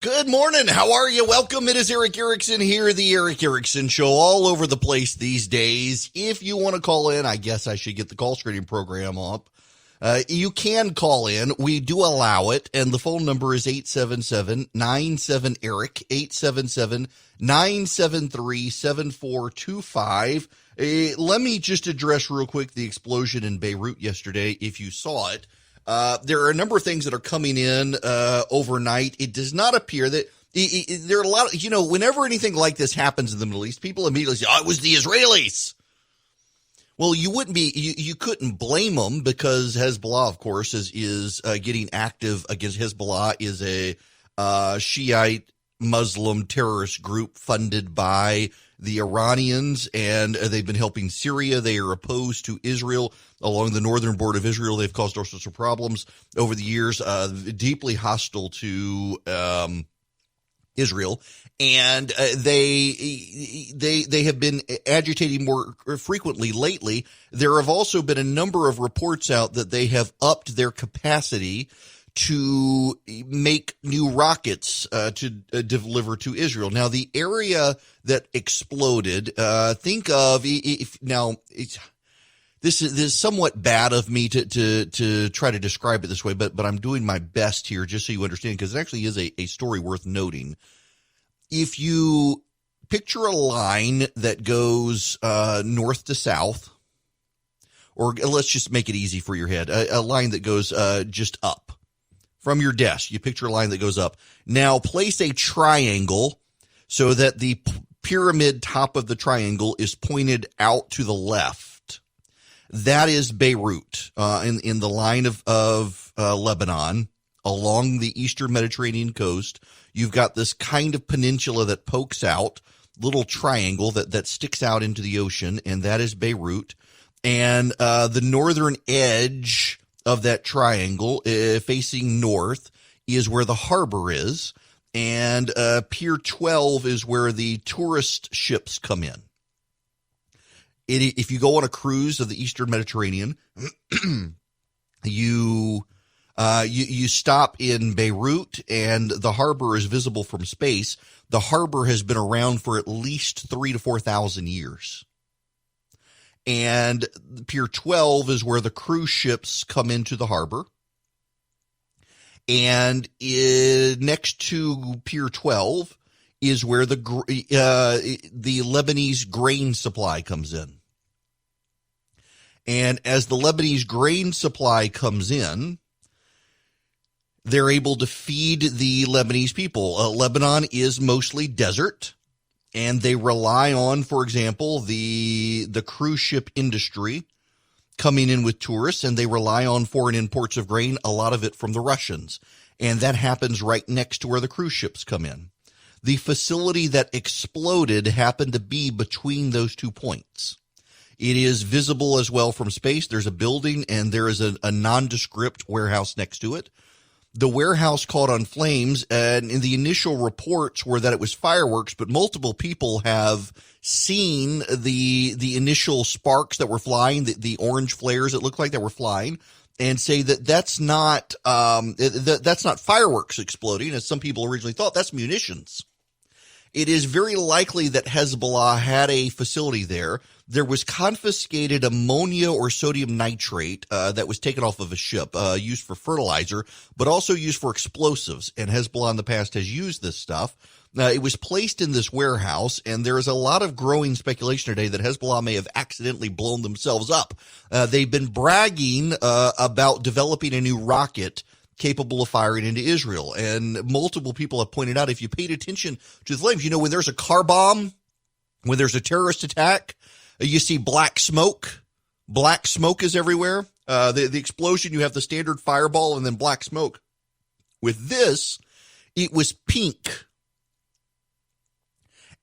Good morning. How are you? Welcome. It is Eric Erickson here, the Eric Erickson Show, all over the place these days. If you want to call in, I guess I should get the call screening program up. You can call in. We do allow it, and the phone number is 877-97-ERIC, 877-973-7425. Let me just address real quick the explosion in Beirut yesterday, if you saw it. There are a number of things that are coming in overnight. It does not appear that there are a lot of, whenever anything like this happens in the Middle East, people immediately say, it was the Israelis. Well, you couldn't blame them because Hezbollah, of course, is getting active against. Hezbollah is a Shiite Muslim terrorist group funded by the Iranians, and they've been helping Syria. They are opposed to Israel along the northern border of Israel. They've caused all sorts of problems over the years, deeply hostile to Israel, and they have been agitating more frequently lately. There have also been a number of reports out that they have upped their capacity to make new rockets to deliver to Israel. Now, the area that exploded, think of this is somewhat bad of me to try to describe it this way, but I'm doing my best here just so you understand, because it actually is a story worth noting. If you picture a line that goes north to south, or let's just make it easy for your head, a line that goes just up from your desk. You picture a line that goes up. Now place a triangle so that the pyramid top of the triangle is pointed out to the left. That is Beirut, in the line of Lebanon along the eastern Mediterranean coast. You've got this kind of peninsula that pokes out, little triangle that sticks out into the ocean, and that is Beirut. And the northern edge of that triangle, facing north, is where the harbor is, and Pier 12 is where the tourist ships come in. If you go on a cruise of the Eastern Mediterranean, you stop in Beirut, and the harbor is visible from space. The harbor has been around for at least 3,000 to 4,000 years. And Pier 12 is where the cruise ships come into the harbor. And next to Pier 12 is where the Lebanese grain supply comes in. And as the Lebanese grain supply comes in, they're able to feed the Lebanese people. Lebanon is mostly desert, and they rely on, for example, the cruise ship industry coming in with tourists, and they rely on foreign imports of grain, a lot of it from the Russians. And that happens right next to where the cruise ships come in. The facility that exploded happened to be between those 2 points. It is visible as well from space. There's a building, and there is a nondescript warehouse next to it. The warehouse caught on flames, and in the initial reports were that it was fireworks, but multiple people have seen the initial sparks that were flying, the orange flares it looked like that were flying, and say that that's not fireworks exploding, as some people originally thought. That's munitions. It is very likely that Hezbollah had a facility there. There was confiscated ammonia or sodium nitrate that was taken off of a ship, used for fertilizer, but also used for explosives. And Hezbollah in the past has used this stuff. It was placed in this warehouse, and there is a lot of growing speculation today that Hezbollah may have accidentally blown themselves up. They've been bragging about developing a new rocket capable of firing into Israel. And multiple people have pointed out, if you paid attention to the flames, when there's a car bomb, when there's a terrorist attack, you see black smoke. Black smoke is everywhere. The explosion, you have the standard fireball and then black smoke. With this, it was pink.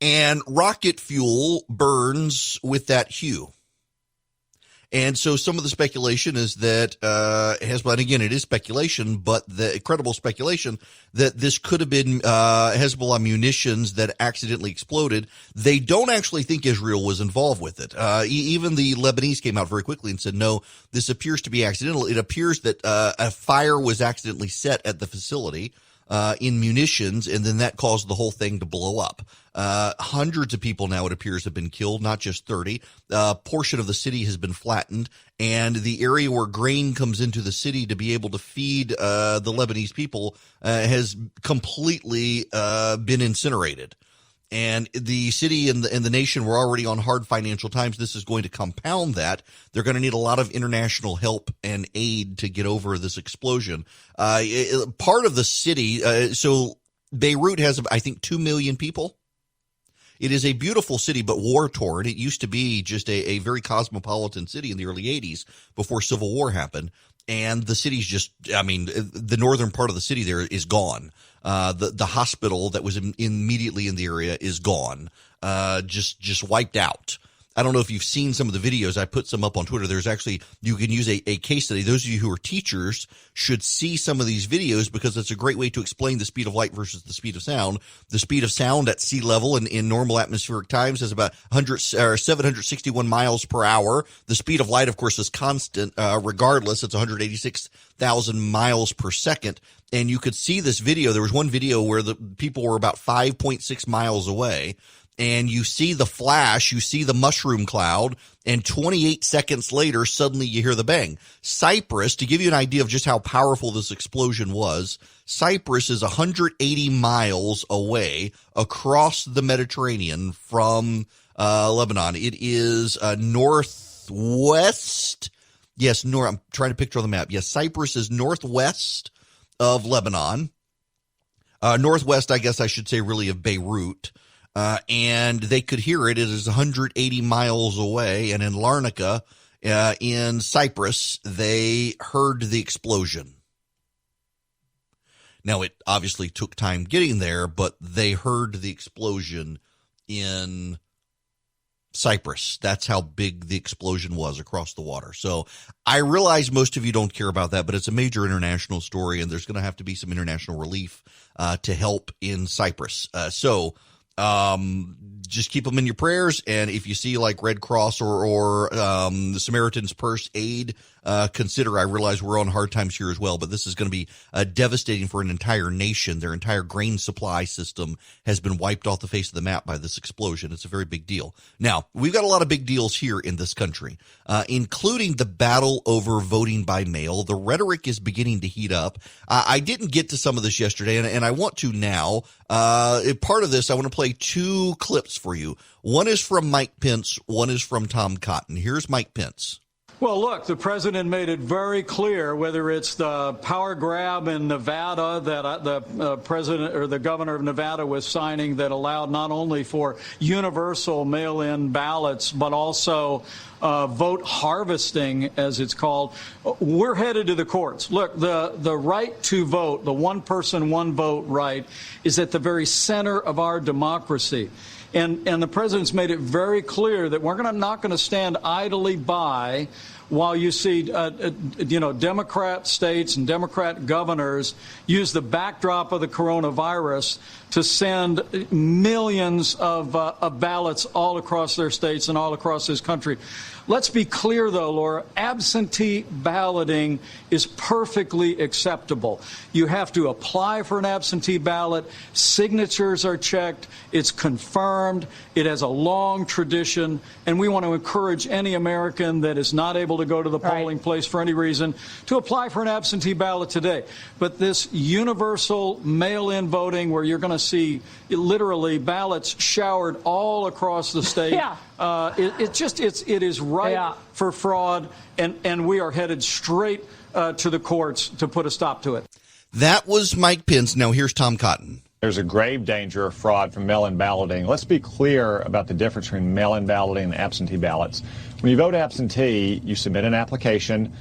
And rocket fuel burns with that hue. And so some of the speculation is that Hezbollah, and again, it is speculation, but the credible speculation that this could have been Hezbollah munitions that accidentally exploded. They don't actually think Israel was involved with it. Even the Lebanese came out very quickly and said, no, this appears to be accidental. It appears that a fire was accidentally set at the facility. in munitions, and then that caused the whole thing to blow up. Hundreds of people now, it appears, have been killed, not just 30. A portion of the city has been flattened, and the area where grain comes into the city to be able to feed the Lebanese people has completely been incinerated. And the city and the nation were already on hard financial times. This is going to compound that. They're going to need a lot of international help and aid to get over this explosion. Part of the city, so Beirut has, I think, 2 million people. It is a beautiful city, but war-torn. It used to be just a very cosmopolitan city in the early 80s before Civil War happened. And the city's just, I mean, the northern part of the city there is gone. The hospital that was immediately in the area is gone, just wiped out. I don't know if you've seen some of the videos. I put some up on Twitter. There's actually, you can use a case study. Those of you who are teachers should see some of these videos because it's a great way to explain the speed of light versus the speed of sound. The speed of sound at sea level in normal atmospheric times is about 761 miles per hour. The speed of light, of course, is constant, regardless. It's 186,000 miles per second. And you could see this video. There was one video where the people were about 5.6 miles away. And you see the flash, you see the mushroom cloud, and 28 seconds later, suddenly you hear the bang. Cyprus, to give you an idea of just how powerful this explosion was, Cyprus is 180 miles away across the Mediterranean from Lebanon. It is northwest. Yes, I'm trying to picture on the map. Yes, Cyprus is northwest of Lebanon. Northwest, I guess I should say, really, of Beirut. And they could hear it. It is 180 miles away. And in Larnaca, in Cyprus, they heard the explosion. Now, it obviously took time getting there, but they heard the explosion in Cyprus. That's how big the explosion was across the water. So I realize most of you don't care about that, but it's a major international story, and there's going to have to be some international relief to help in Cyprus. Just keep them in your prayers. And if you see like Red Cross or the Samaritan's Purse aid, consider. I realize we're on hard times here as well, but this is going to be devastating for an entire nation. Their entire grain supply system has been wiped off the face of the map by this explosion. It's a very big deal. Now, we've got a lot of big deals here in this country, including the battle over voting by mail. The rhetoric is beginning to heat up. I didn't get to some of this yesterday, and I want to now. Part of this, I want to play two clips for you. One is from Mike Pence. One is from Tom Cotton. Here's Mike Pence. Well, look, the president made it very clear, whether it's the power grab in Nevada that the president or the governor of Nevada was signing that allowed not only for universal mail-in ballots, but also vote harvesting, as it's called. We're headed to the courts. Look, the right to vote, the one person, one vote right, is at the very center of our democracy. And the president's made it very clear that we're not going to stand idly by while you see, Democrat states and Democrat governors use the backdrop of the coronavirus to send millions of ballots all across their states and all across this country. Let's be clear, though, Laura, absentee balloting is perfectly acceptable. You have to apply for an absentee ballot. Signatures are checked. It's confirmed. It has a long tradition. And we want to encourage any American that is not able to go to the polling place for any reason to apply for an absentee ballot today. But this universal mail-in voting where you're going to see literally ballots showered all across the state, it is ripe for fraud, and we are headed straight to the courts to put a stop to it. That was Mike Pence. Now here's Tom Cotton. There's a grave danger of fraud from mail-in balloting. Let's be clear about the difference between mail-in balloting and absentee ballots. When you vote absentee, you submit an application,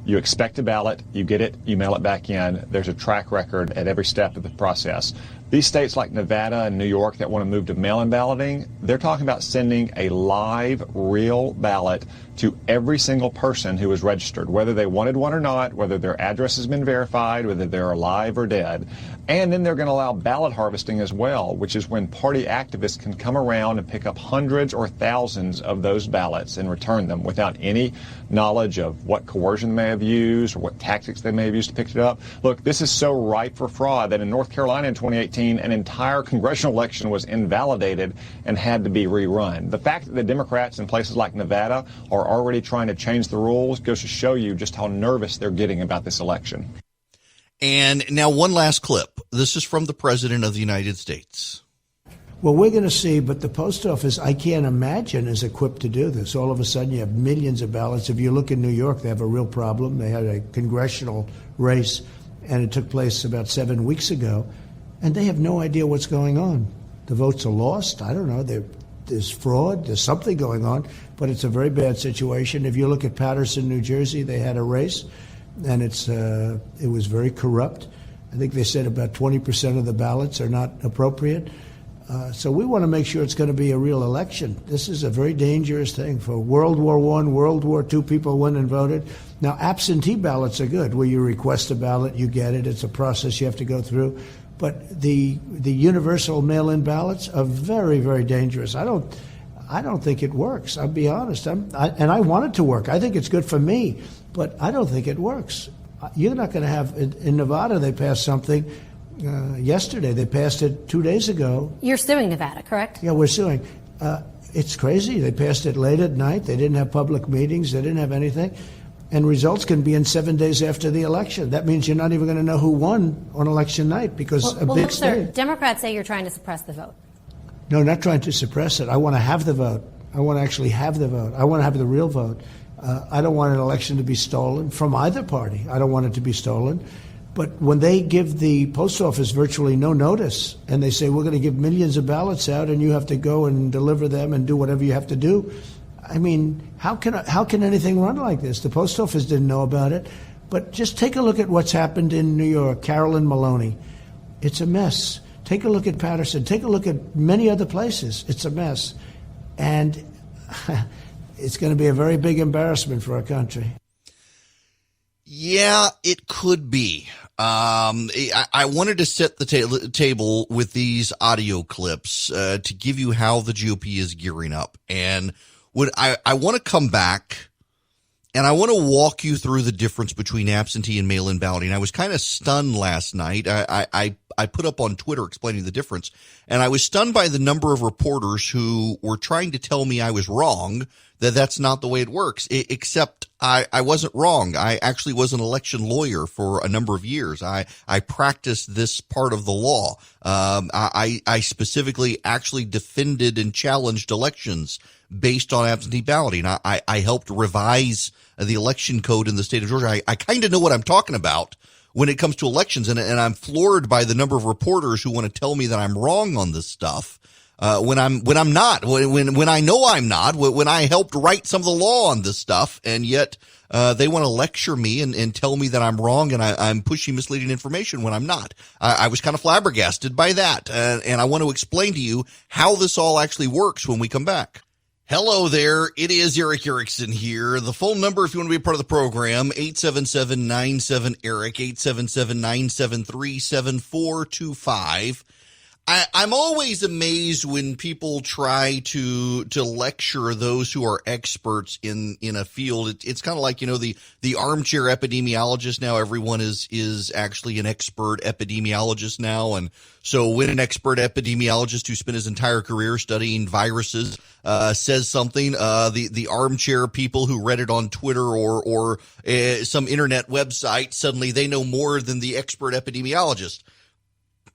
you expect a ballot, you get it, you mail it back in. There's a track record at every step of the process. These states like Nevada and New York that want to move to mail-in balloting, they're talking about sending a live, real ballot to every single person who is registered, whether they wanted one or not, whether their address has been verified, whether they're alive or dead. And then they're going to allow ballot harvesting as well, which is when party activists can come around and pick up hundreds or thousands of those ballots and return them without any knowledge of what coercion they may have used or what tactics they may have used to pick it up. Look, this is so ripe for fraud that in North Carolina in 2018, an entire congressional election was invalidated and had to be rerun. The fact that the Democrats in places like Nevada are already trying to change the rules goes to show you just how nervous they're getting about this election. And now one last clip. This is from the President of the United States. Well, we're going to see, but the post office, I can't imagine, is equipped to do this. All of a sudden, you have millions of ballots. If you look in New York, they have a real problem. They had a congressional race, and it took place about 7 weeks ago, and they have no idea what's going on. The votes are lost. I don't know. There's fraud. There's something going on, but it's a very bad situation. If you look at Paterson, New Jersey, they had a race, and it was very corrupt. I think they said about 20% of the ballots are not appropriate. So we want to make sure it's going to be a real election. This is a very dangerous thing. For World War I, World War II, people went and voted. Now, absentee ballots are good, where you request a ballot, you get it. It's a process you have to go through. But the universal mail-in ballots are very, very dangerous. I don't think it works. I'll be honest. And I want it to work. I think it's good for me, but I don't think it works. You're not going to have in Nevada. They passed something. Yesterday, they passed it 2 days ago. You're suing Nevada, correct? Yeah, we're suing. It's crazy. They passed it late at night. They didn't have public meetings. They didn't have anything. And results can be in 7 days after the election. That means you're not even going to know who won on election night because a big state. Democrats say you're trying to suppress the vote. No, not trying to suppress it. I want to have the vote. I want to actually have the vote. I want to have the real vote. I don't want an election to be stolen from either party. I don't want it to be stolen. But when they give the post office virtually no notice and they say, we're going to give millions of ballots out and you have to go and deliver them and do whatever you have to do, I mean, how can anything run like this? The post office didn't know about it. But just take a look at what's happened in New York, Carolyn Maloney. It's a mess. Take a look at Paterson. Take a look at many other places. It's a mess. And it's going to be a very big embarrassment for our country. Yeah, it could be. I wanted to set the table with these audio clips to give you how the GOP is gearing up. And I want to come back and I want to walk you through the difference between absentee and mail-in balloting. I was kind of stunned last night. I put up on Twitter explaining the difference, and I was stunned by the number of reporters who were trying to tell me I was wrong, that that's not the way it works, except I wasn't wrong. I actually was an election lawyer for a number of years. I practiced this part of the law. I specifically actually defended and challenged elections based on absentee balloting. I helped revise the election code in the state of Georgia. I kind of know what I'm talking about when it comes to elections, and I'm floored by the number of reporters who want to tell me that I'm wrong on this stuff. When I'm not, when I know I'm not, when I helped write some of the law on this stuff, and yet, they want to lecture me and tell me that I'm wrong and I'm pushing misleading information when I'm not. I was kind of flabbergasted by that. And I want to explain to you how this all actually works when we come back. Hello there. It is Eric Erickson here. The phone number, if you want to be a part of the program, 877-97-ERIC, 877-973-7425. I'm always amazed when people try to lecture those who are experts in a field. It's kind of like, the armchair epidemiologist now. Everyone is actually an expert epidemiologist now. And so when an expert epidemiologist who spent his entire career studying viruses says something, the armchair people who read it on Twitter or some internet website, suddenly they know more than the expert epidemiologist.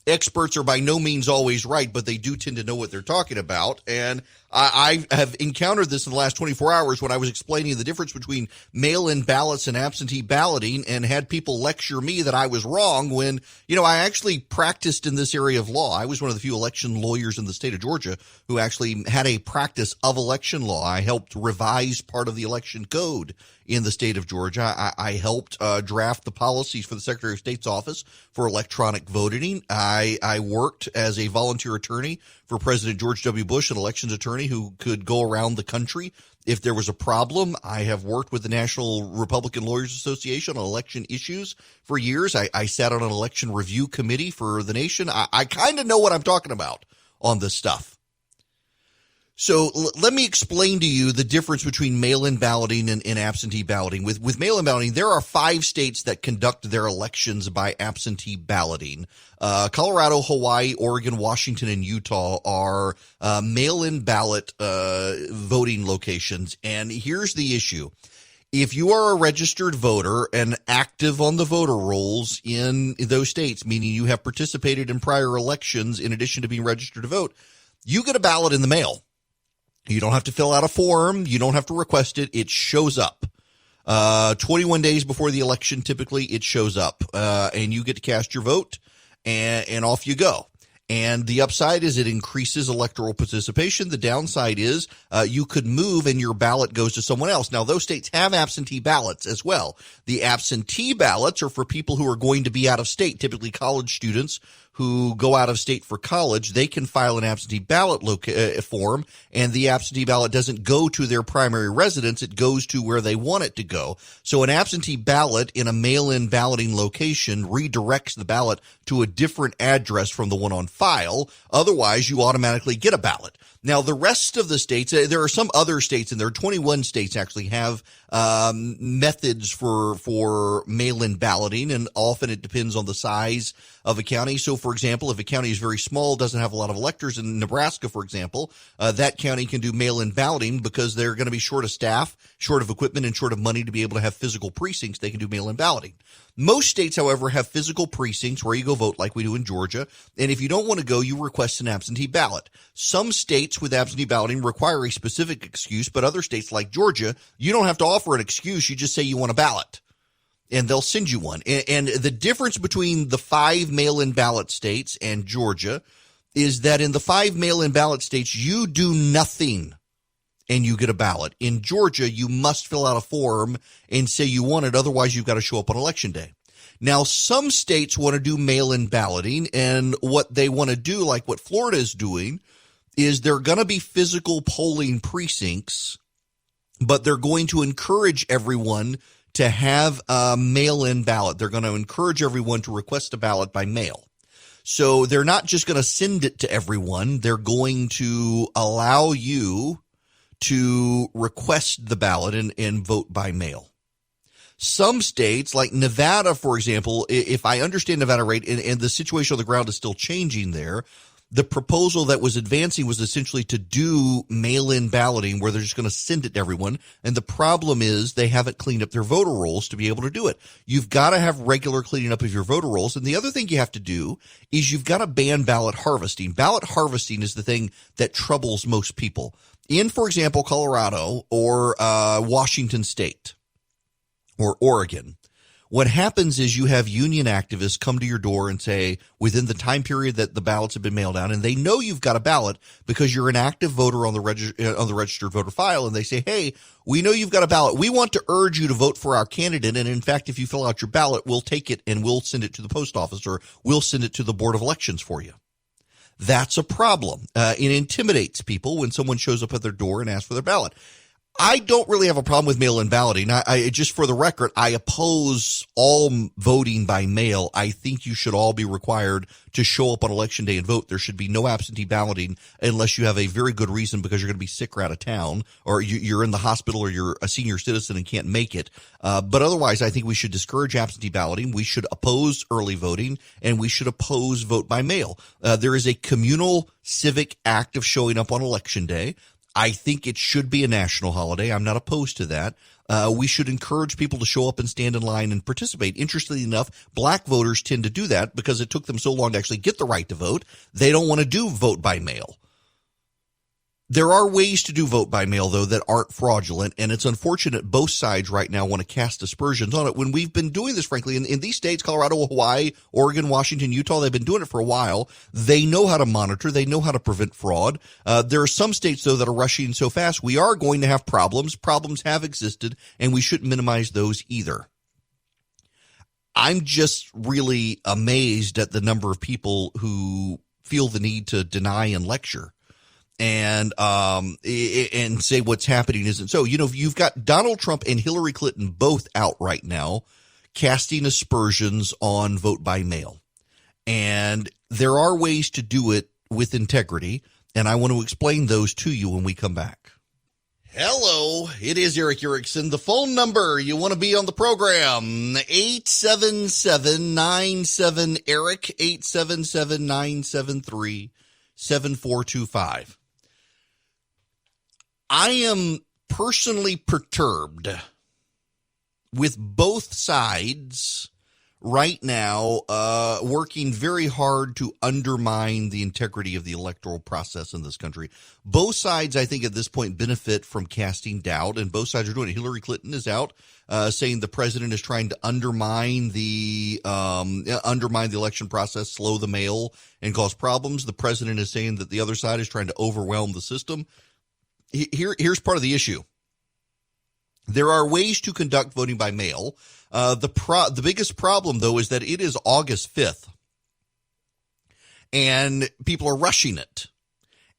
Experts are by no means always right, but they do tend to know what they're talking about. And I have encountered this in the last 24 hours when I was explaining the difference between mail-in ballots and absentee balloting, and had people lecture me that I was wrong when, I actually practiced in this area of law. I was one of the few election lawyers in the state of Georgia who actually had a practice of election law. I helped revise part of the election code in the state of Georgia. I helped draft the policies for the Secretary of State's office for electronic voting. I worked as a volunteer attorney for President George W. Bush, an elections attorney who could go around the country if there was a problem. I have worked with the National Republican Lawyers Association on election issues for years. I sat on an election review committee for the nation. I kind of know what I'm talking about on this stuff. So let me explain to you the difference between mail-in balloting and absentee balloting. With mail-in balloting, there are 5 states that conduct their elections by absentee balloting. Colorado, Hawaii, Oregon, Washington, and Utah are mail-in ballot voting locations. And here's the issue. If you are a registered voter and active on the voter rolls in those states, meaning you have participated in prior elections in addition to being registered to vote, you get a ballot in the mail. You don't have to fill out a form. You don't have to request it. It shows up. 21 days before the election, typically it shows up, and you get to cast your vote, and off you go. And the upside is it increases electoral participation. The downside is you could move and your ballot goes to someone else. Now, those states have absentee ballots as well. The absentee ballots are for people who are going to be out of state, typically college students who go out of state for college. They can file an absentee ballot form, and the absentee ballot doesn't go to their primary residence. It goes to where they want it to go. So an absentee ballot in a mail-in balloting location redirects the ballot to a different address from the one on file. Otherwise, you automatically get a ballot. Now, the rest of the states, there are some other states, and there are 21 states actually have methods for mail-in balloting, and often it depends on the size of a county. So, for example, if a county is very small, doesn't have a lot of electors, in Nebraska, for example, that county can do mail-in balloting because they're going to be short of staff, short of equipment, and short of money to be able to have physical precincts. They can do mail-in balloting. Most states, however, have physical precincts where you go vote like we do in Georgia. And if you don't want to go, you request an absentee ballot. Some states with absentee balloting require a specific excuse, but other states like Georgia, you don't have to offer an excuse. You just say you want a ballot, and they'll send you one. And the difference between the 5 mail-in ballot states and Georgia is that in the 5 mail-in ballot states, you do nothing and you get a ballot. In Georgia, you must fill out a form and say you want it. Otherwise, you've got to show up on election day. Now, some states want to do mail-in balloting, and what they want to do, like what Florida is doing, is they're going to be physical polling precincts, but they're going to encourage everyone to have a mail-in ballot. They're going to encourage everyone to request a ballot by mail. So they're not just going to send it to everyone. They're going to allow you to request the ballot and vote by mail. Some states, like Nevada, for example, if I understand Nevada right, and the situation on the ground is still changing there, the proposal that was advancing was essentially to do mail-in balloting where they're just going to send it to everyone. And the problem is they haven't cleaned up their voter rolls to be able to do it. You've got to have regular cleaning up of your voter rolls. And the other thing you have to do is you've got to ban ballot harvesting. Ballot harvesting is the thing that troubles most people. In, for example, Colorado or Washington State or Oregon, what happens is you have union activists come to your door and say, within the time period that the ballots have been mailed out, and they know you've got a ballot because you're an active voter on the registered voter file, and they say, hey, we know you've got a ballot. We want to urge you to vote for our candidate, and in fact, if you fill out your ballot, we'll take it and we'll send it to the post office, or we'll send it to the Board of Elections for you. That's a problem. It intimidates people when someone shows up at their door and asks for their ballot. I don't really have a problem with mail-in balloting. I just for the record, I oppose all voting by mail. I think you should all be required to show up on election day and vote. There should be no absentee balloting unless you have a very good reason because you're going to be sick or out of town, or you're in the hospital, or you're a senior citizen and can't make it. But otherwise, I think we should discourage absentee balloting. We should oppose early voting, and we should oppose vote by mail. There is a communal civic act of showing up on election day. I think it should be a national holiday. I'm not opposed to that. We should encourage people to show up and stand in line and participate. Interestingly enough, black voters tend to do that because it took them so long to actually get the right to vote. They don't want to do vote by mail. There are ways to do vote by mail, though, that aren't fraudulent, and it's unfortunate both sides right now want to cast aspersions on it when we've been doing this, frankly, in these states, Colorado, Hawaii, Oregon, Washington, Utah. They've been doing it for a while. They know how to monitor. They know how to prevent fraud. There are some states, though, that are rushing so fast. We are going to have problems. Problems have existed, and we shouldn't minimize those either. I'm just really amazed at the number of people who feel the need to deny and lecture and say what's happening isn't so. You know, you've got Donald Trump and Hillary Clinton both out right now casting aspersions on vote by mail. And there are ways to do it with integrity, and I want to explain those to you when we come back. Hello, it is Eric Erickson. The phone number you want to be on the program, 877-97-ERIC, 877-973-7425. I am personally perturbed with both sides right now working very hard to undermine the integrity of the electoral process in this country. Both sides, I think, at this point benefit from casting doubt, and both sides are doing it. Hillary Clinton is out saying the president is trying to undermine the election process, slow the mail, and cause problems. The president is saying that the other side is trying to overwhelm the system. Here's part of the issue. There are ways to conduct voting by mail. The biggest problem, though, is that it is August 5th, and people are rushing it.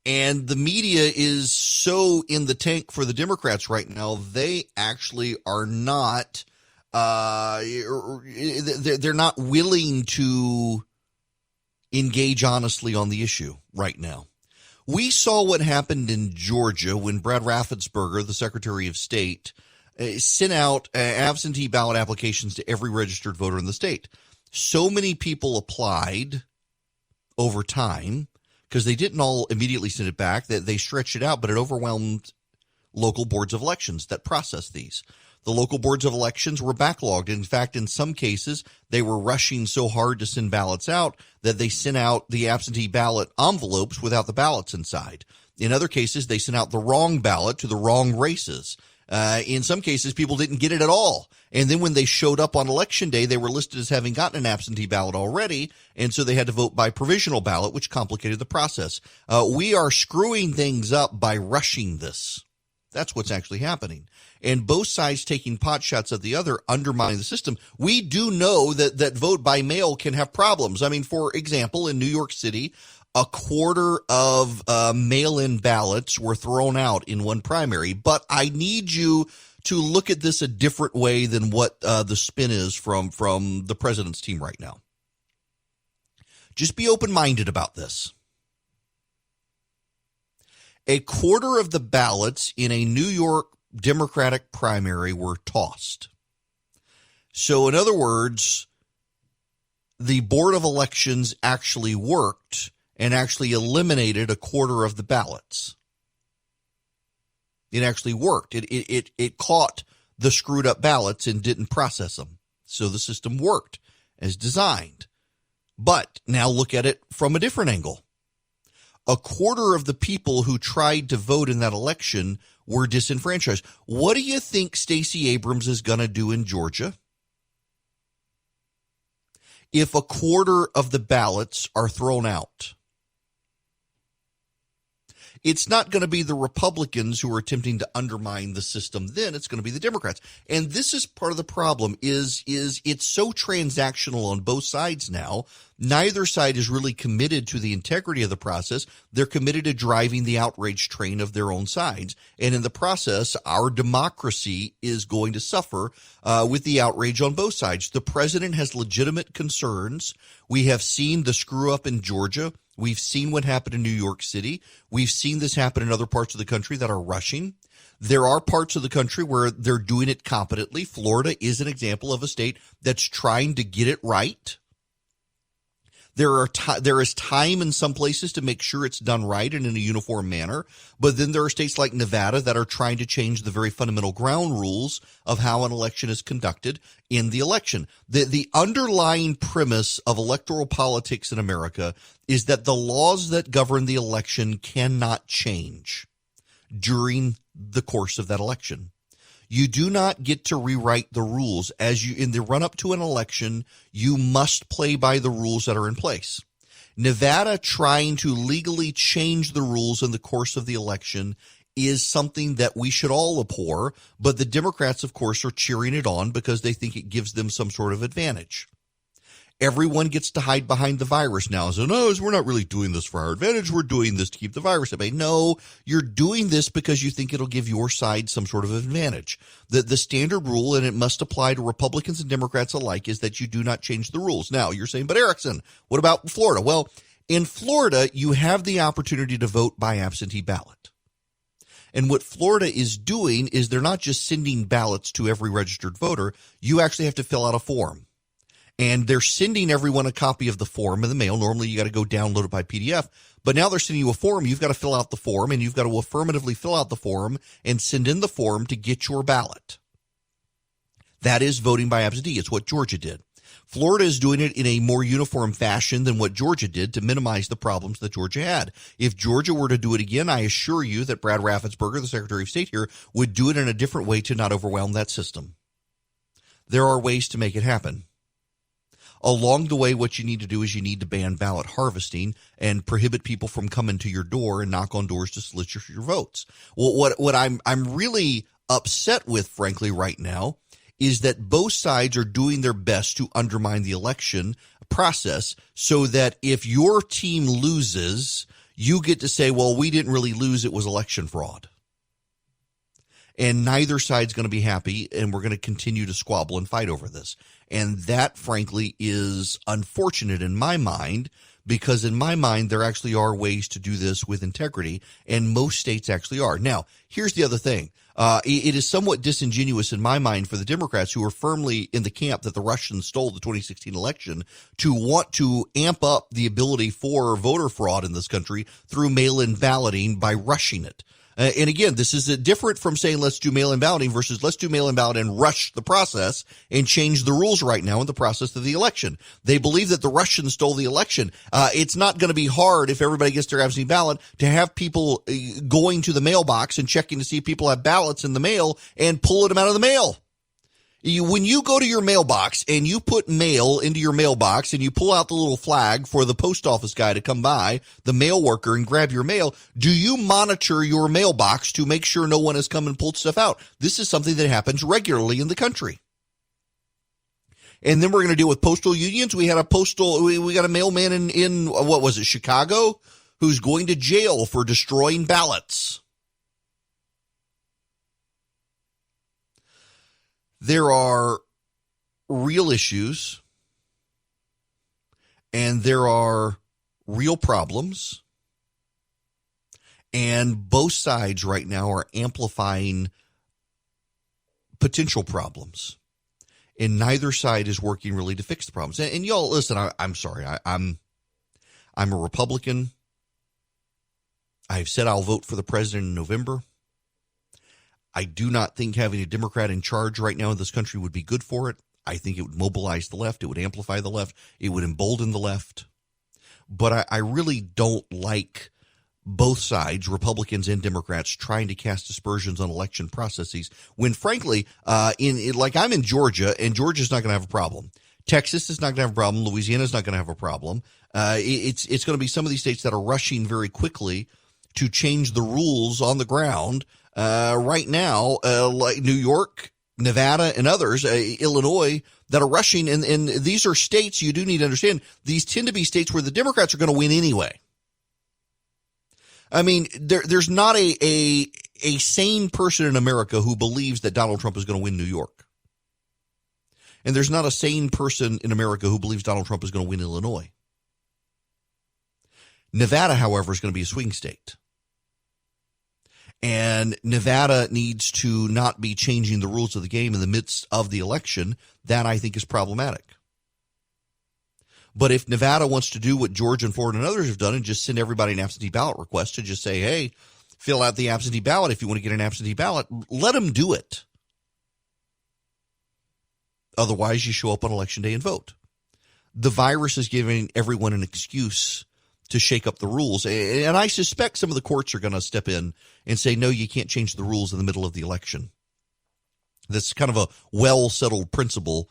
And the media is so in the tank for the Democrats right now, they actually are not they're not willing to engage honestly on the issue right now. We saw what happened in Georgia when Brad Raffensperger, the Secretary of State, sent out absentee ballot applications to every registered voter in the state. So many people applied over time because they didn't all immediately send it back, that they stretched it out, but it overwhelmed local boards of elections that process these. The local boards of elections were backlogged. In fact, in some cases, they were rushing so hard to send ballots out that they sent out the absentee ballot envelopes without the ballots inside. In other cases, they sent out the wrong ballot to the wrong races. In some cases, people didn't get it at all. And then when they showed up on election day, they were listed as having gotten an absentee ballot already. And so they had to vote by provisional ballot, which complicated the process. We are screwing things up by rushing this. That's what's actually happening. And both sides taking pot shots at the other, undermining the system. We do know that vote by mail can have problems. I mean, for example, in New York City, a quarter of mail-in ballots were thrown out in one primary. But I need you to look at this a different way than what the spin is from the president's team right now. Just be open-minded about this. A quarter of the ballots in a New York Democratic primary were tossed. So in other words, the Board of Elections actually worked and actually eliminated a quarter of the ballots. It actually worked. It caught the screwed up ballots and didn't process them. So the system worked as designed. But now look at it from a different angle. A quarter of the people who tried to vote in that election were disenfranchised. What do you think Stacey Abrams is going to do in Georgia if a quarter of the ballots are thrown out? It's not going to be the Republicans who are attempting to undermine the system then. It's going to be the Democrats. And this is part of the problem is it's so transactional on both sides now. Neither side is really committed to the integrity of the process. They're committed to driving the outrage train of their own sides. And in the process, our democracy is going to suffer with the outrage on both sides. The president has legitimate concerns. We have seen the screw up in Georgia. We've seen what happened in New York City. We've seen this happen in other parts of the country that are rushing. There are parts of the country where they're doing it competently. Florida is an example of a state that's trying to get it right. There is time in some places to make sure it's done right and in a uniform manner. But then there are states like Nevada that are trying to change the very fundamental ground rules of how an election is conducted in the election. The underlying premise of electoral politics in America is that the laws that govern the election cannot change. during the course of that election. You do not get to rewrite the rules. As you in the run up to an election, you must play by the rules that are in place. Nevada trying to legally change the rules in the course of the election is something that we should all abhor, but the Democrats, of course, are cheering it on because they think it gives them some sort of advantage. Everyone gets to hide behind the virus now. So, no, we're not really doing this for our advantage. We're doing this to keep the virus at bay. No, you're doing this because you think it'll give your side some sort of advantage. The standard rule, and it must apply to Republicans and Democrats alike, is that you do not change the rules. Now, you're saying, but Erickson, what about Florida? Well, in Florida, you have the opportunity to vote by absentee ballot. And what Florida is doing is they're not just sending ballots to every registered voter. You actually have to fill out a form. And they're sending everyone a copy of the form in the mail. Normally, you got to go download it by PDF. But now they're sending you a form. You've got to fill out the form, and you've got to affirmatively fill out the form and send in the form to get your ballot. That is voting by absentee. It's what Georgia did. Florida is doing it in a more uniform fashion than what Georgia did to minimize the problems that Georgia had. If Georgia were to do it again, I assure you that Brad Raffensperger, the Secretary of State here, would do it in a different way to not overwhelm that system. There are ways to make it happen. Along the way, what you need to do is you need to ban ballot harvesting and prohibit people from coming to your door and knock on doors to solicit your votes. Well, what I'm really upset with, frankly, right now, is that both sides are doing their best to undermine the election process so that if your team loses, you get to say, well, we didn't really lose, it was election fraud. And neither side's going to be happy, and we're going to continue to squabble and fight over this. And that, frankly, is unfortunate in my mind, because in my mind, there actually are ways to do this with integrity, and most states actually are. Now, here's the other thing. It is somewhat disingenuous in my mind for the Democrats, who are firmly in the camp that the Russians stole the 2016 election, to want to amp up the ability for voter fraud in this country through mail-in balloting by rushing it. And again, this is different from saying let's do mail-in balloting versus let's do mail-in ballot and rush the process and change the rules right now in the process of the election. They believe that the Russians stole the election. It's not going to be hard if everybody gets their absentee ballot to have people going to the mailbox and checking to see if people have ballots in the mail and pulling them out of the mail. When you go to your mailbox and you put mail into your mailbox and you pull out the little flag for the post office guy to come by, the mail worker, and grab your mail, do you monitor your mailbox to make sure no one has come and pulled stuff out? This is something that happens regularly in the country. And then we're going to deal with postal unions. We got a mailman in what was it, Chicago, who's going to jail for destroying ballots. There are real issues and there are real problems, and both sides right now are amplifying potential problems, and neither side is working really to fix the problems. And y'all, listen, I'm sorry. I'm a Republican. I've said I'll vote for the president in November. I do not think having a Democrat in charge right now in this country would be good for it. I think it would mobilize the left. It would amplify the left. It would embolden the left. But I really don't like both sides, Republicans and Democrats, trying to cast aspersions on election processes when, frankly, like I'm in Georgia, and Georgia's not going to have a problem. Texas is not going to have a problem. Louisiana is not going to have a problem. It's going to be some of these states that are rushing very quickly to change the rules on the ground. Right now, like New York, Nevada, and others, Illinois, that are rushing. And these are states you do need to understand. These tend to be states where the Democrats are going to win anyway. I mean, there's not a sane person in America who believes that Donald Trump is going to win New York. And there's not a sane person in America who believes Donald Trump is going to win Illinois. Nevada, however, is going to be a swing state. And Nevada needs to not be changing the rules of the game in the midst of the election. That, I think, is problematic. But if Nevada wants to do what Georgia and Florida and others have done and just send everybody an absentee ballot request to just say, hey, fill out the absentee ballot if you want to get an absentee ballot, let them do it. Otherwise, you show up on Election Day and vote. The virus is giving everyone an excuse to shake up the rules. And I suspect some of the courts are going to step in and say, no, you can't change the rules in the middle of the election. That's kind of a well-settled principle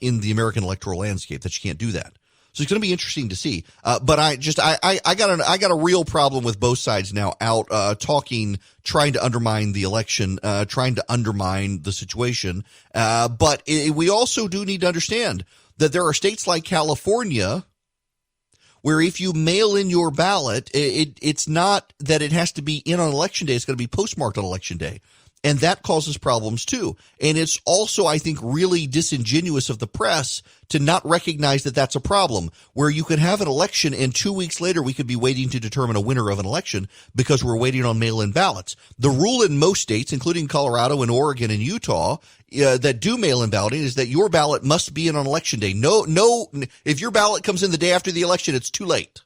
in the American electoral landscape, that you can't do that. So it's going to be interesting to see. But I got a real problem with both sides now out trying to undermine the election, trying to undermine the situation. But we also do need to understand that there are states like California where if you mail in your ballot, it's not that it has to be in on election day. It's going to be postmarked on election day. And that causes problems too. And it's also, I think, really disingenuous of the press to not recognize that that's a problem, where you could have an election and 2 weeks later we could be waiting to determine a winner of an election because we're waiting on mail-in ballots. The rule in most states, including Colorado and Oregon and Utah, that do mail-in balloting is that your ballot must be in on election day. No, if your ballot comes in the day after the election, it's too late.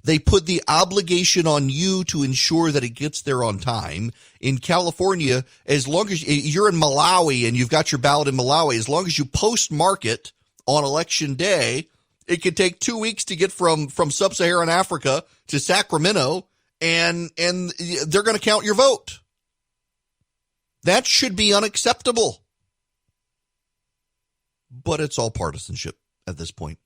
They put the obligation on you to ensure that it gets there on time. In California, as long as you're in Malawi and you've got your ballot in Malawi, as long as you postmark it on election day, it could take 2 weeks to get from sub-Saharan Africa to Sacramento, and they're going to count your vote. That should be unacceptable. But it's all partisanship at this point.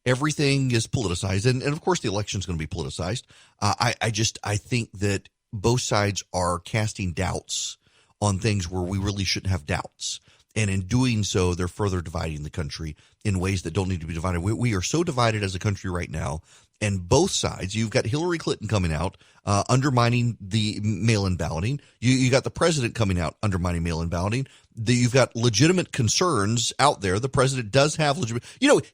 Everything is politicized, and of course the election is going to be politicized. I think that both sides are casting doubts on things where we really shouldn't have doubts. And in doing so, they're further dividing the country in ways that don't need to be divided. We are so divided as a country right now. And both sides, you've got Hillary Clinton coming out, undermining the mail-in balloting. You got the president coming out, undermining mail-in balloting. You've got legitimate concerns out there. The president does have legitimate,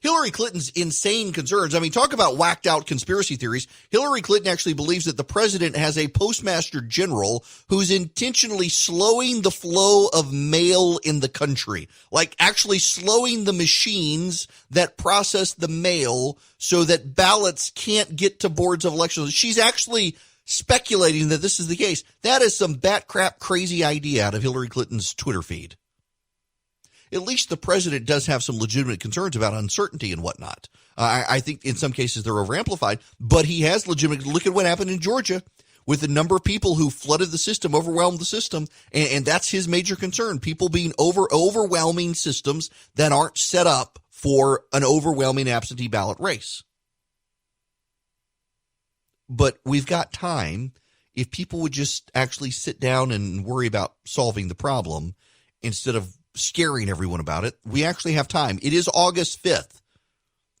Hillary Clinton's insane concerns. I mean, talk about whacked out conspiracy theories. Hillary Clinton actually believes that the president has a postmaster general who's intentionally slowing the flow of mail in the country, like actually slowing the machines that process the mail so that ballots can't get to boards of elections. She's actually speculating that this is the case. That is some bat crap crazy idea out of Hillary Clinton's Twitter feed. At least the president does have some legitimate concerns about uncertainty and whatnot. I think in some cases they're overamplified, but he has legitimate. Look at what happened in Georgia with the number of people who flooded the system, overwhelmed the system, and that's his major concern. People being overwhelming systems that aren't set up for an overwhelming absentee ballot race. But we've got time. If people would just actually sit down and worry about solving the problem instead of scaring everyone about it, we actually have time. It is August 5th.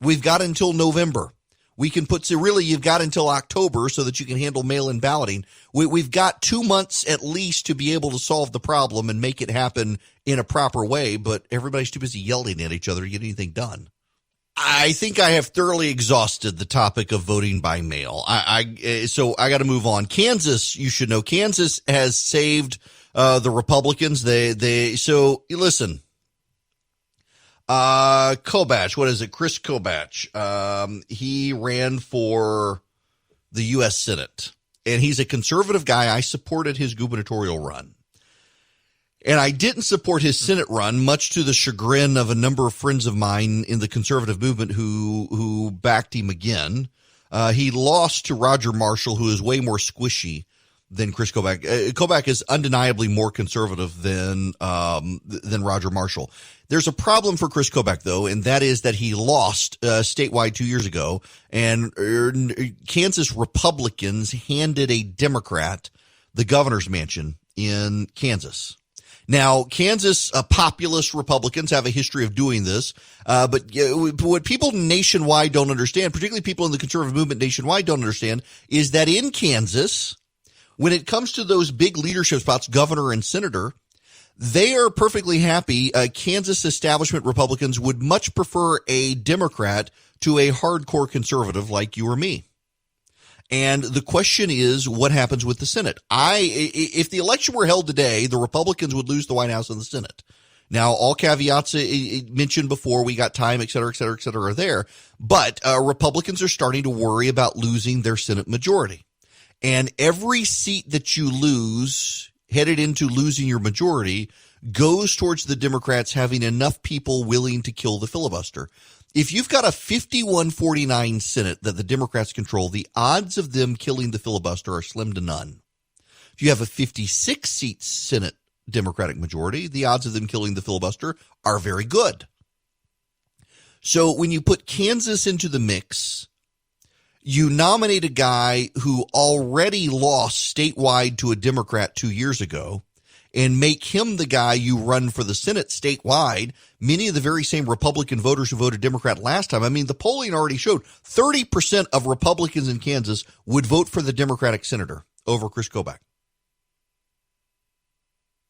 We've got until November. We can you've got until October so that you can handle mail-in balloting. We've got 2 months at least to be able to solve the problem and make it happen in a proper way, but everybody's too busy yelling at each other to get anything done. I think I have thoroughly exhausted the topic of voting by mail. So I got to move on. Kansas, you should know, Kansas has saved the Republicans. So listen. Kobach, what is it? Chris Kobach. He ran for the U.S. Senate, and he's a conservative guy. I supported his gubernatorial run. And I didn't support his Senate run, much to the chagrin of a number of friends of mine in the conservative movement who backed him again. He lost to Roger Marshall, who is way more squishy than Chris Kobach. Kobach is undeniably more conservative than Roger Marshall. There's a problem for Chris Kobach, though, and that is that he lost statewide 2 years ago, and Kansas Republicans handed a Democrat the governor's mansion in Kansas. Now, Kansas populist Republicans have a history of doing this, but what people nationwide don't understand, particularly people in the conservative movement nationwide don't understand, is that in Kansas, when it comes to those big leadership spots, governor and senator, they are perfectly happy. Kansas establishment Republicans would much prefer a Democrat to a hardcore conservative like you or me. And the question is, what happens with the Senate? If the election were held today, the Republicans would lose the White House and the Senate. Now, all caveats mentioned before, we got time, et cetera, are there. But Republicans are starting to worry about losing their Senate majority. And every seat that you lose, headed into losing your majority, goes towards the Democrats having enough people willing to kill the filibuster. If you've got a 51-49 Senate that the Democrats control, the odds of them killing the filibuster are slim to none. If you have a 56-seat Senate Democratic majority, the odds of them killing the filibuster are very good. So when you put Kansas into the mix, you nominate a guy who already lost statewide to a Democrat 2 years ago and make him the guy you run for the Senate statewide. Many of the very same Republican voters who voted Democrat last time. I mean, the polling already showed 30% of Republicans in Kansas would vote for the Democratic senator over Chris Kobach.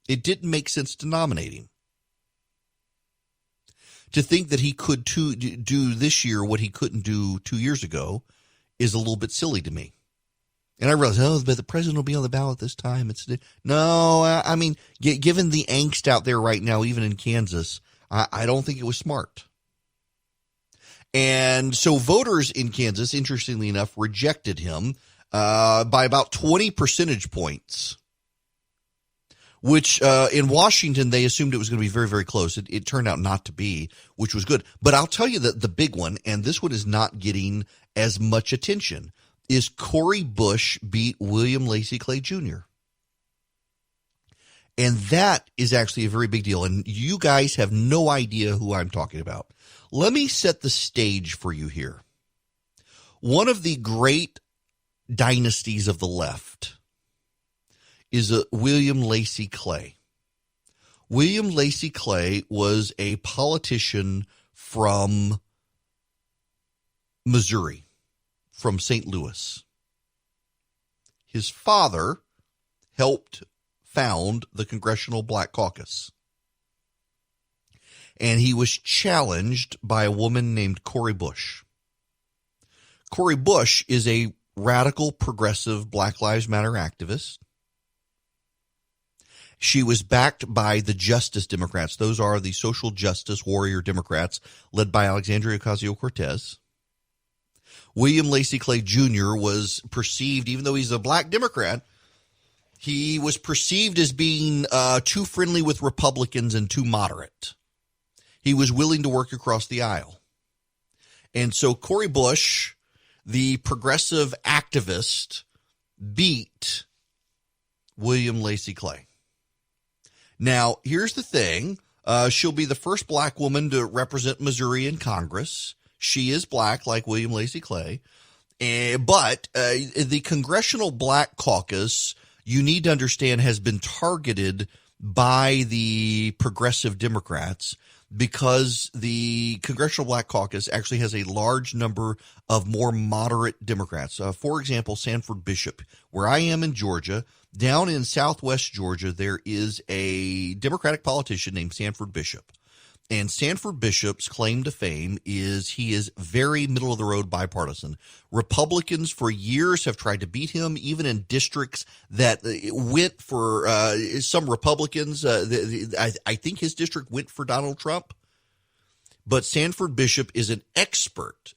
It didn't make sense to nominate him. To think that he could do this year what he couldn't do 2 years ago is a little bit silly to me. And I realize, but the president will be on the ballot this time. No, I mean, given the angst out there right now, even in Kansas, I don't think it was smart. And so voters in Kansas, interestingly enough, rejected him by about 20 percentage points, which in Washington, they assumed it was going to be very, very close. It turned out not to be, which was good. But I'll tell you that the big one, and this one is not getting as much attention, is Cori Bush beat William Lacey Clay Jr. And that is actually a very big deal. And you guys have no idea who I'm talking about. Let me set the stage for you here. One of the great dynasties of the left is William Lacey Clay. William Lacey Clay was a politician from Missouri, from St. Louis. His father helped found the Congressional Black Caucus. And he was challenged by a woman named Cori Bush. Cori Bush is a radical, progressive Black Lives Matter activist. She was backed by the Justice Democrats. Those are the social justice warrior Democrats led by Alexandria Ocasio-Cortez. William Lacey Clay Jr. was perceived, even though he's a black Democrat, he was perceived as being too friendly with Republicans and too moderate. He was willing to work across the aisle. And so Cori Bush, the progressive activist, beat William Lacey Clay. Now, here's the thing. She'll be the first black woman to represent Missouri in Congress. She is black, like William Lacey Clay. But the Congressional Black Caucus, you need to understand, has been targeted by the progressive Democrats because the Congressional Black Caucus actually has a large number of more moderate Democrats. For example, Sanford Bishop, where I am in Georgia, down in southwest Georgia, there is a Democratic politician named Sanford Bishop. And Sanford Bishop's claim to fame is he is very middle-of-the-road bipartisan. Republicans for years have tried to beat him, even in districts that went for some Republicans. I think his district went for Donald Trump. But Sanford Bishop is an expert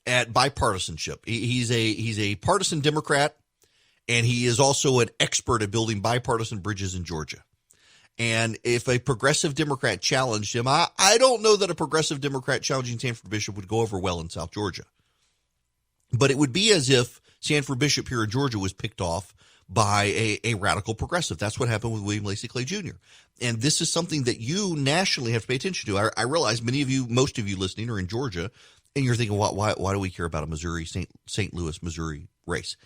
at bipartisanship. He's a partisan Democrat, and he is also an expert at building bipartisan bridges in Georgia. And if a progressive Democrat challenged him, I don't know that a progressive Democrat challenging Sanford Bishop would go over well in South Georgia. But it would be as if Sanford Bishop here in Georgia was picked off by a radical progressive. That's what happened with William Lacey Clay Jr. And this is something that you nationally have to pay attention to. I realize most of you listening are in Georgia, and you're thinking, why do we care about a Missouri, St. Louis, Missouri race?